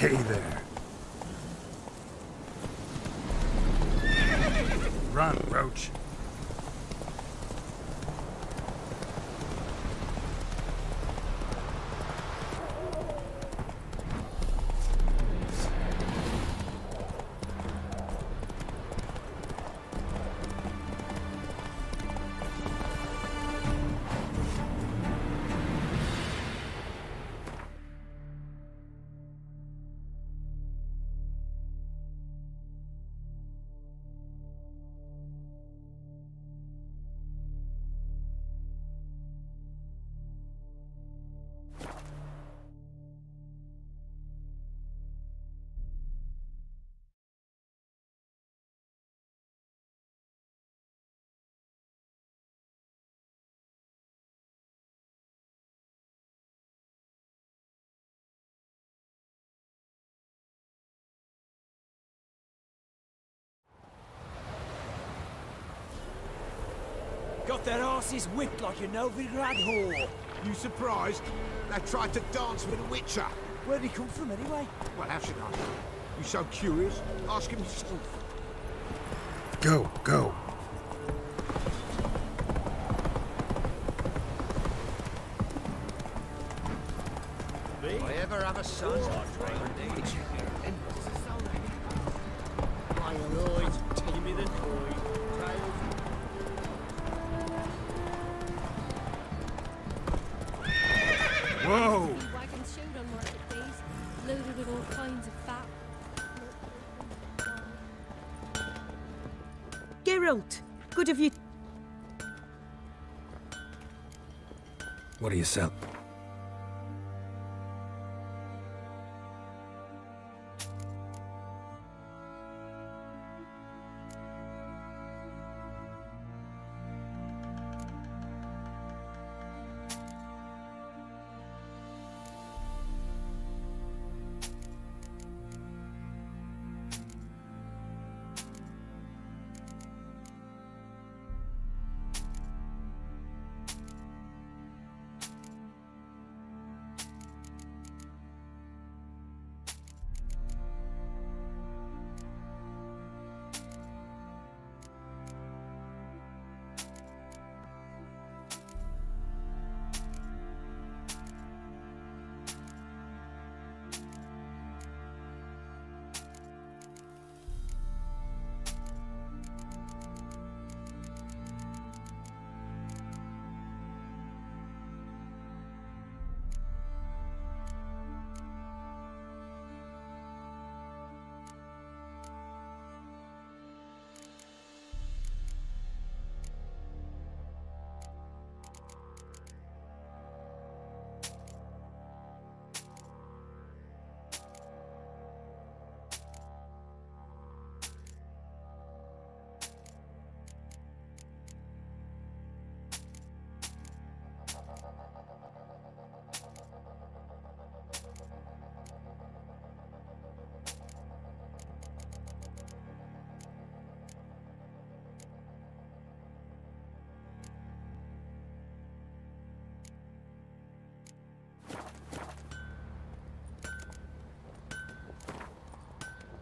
S2: Hey there. Run, Roach.
S16: Got their asses whipped like a Novigrad whore.
S11: You surprised? They tried to dance with a witcher.
S16: Where'd he come from anyway?
S11: Well, how should I know? You so curious? Ask him yourself.
S2: Go, go.
S19: If I ever have a son, it's my lord, give me the toy.
S2: Whoa!
S21: Wagons showed on market days, loaded with all kinds of fat.
S17: Geralt, good of you.
S2: What do you sell?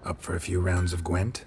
S2: Up for a few rounds of Gwent?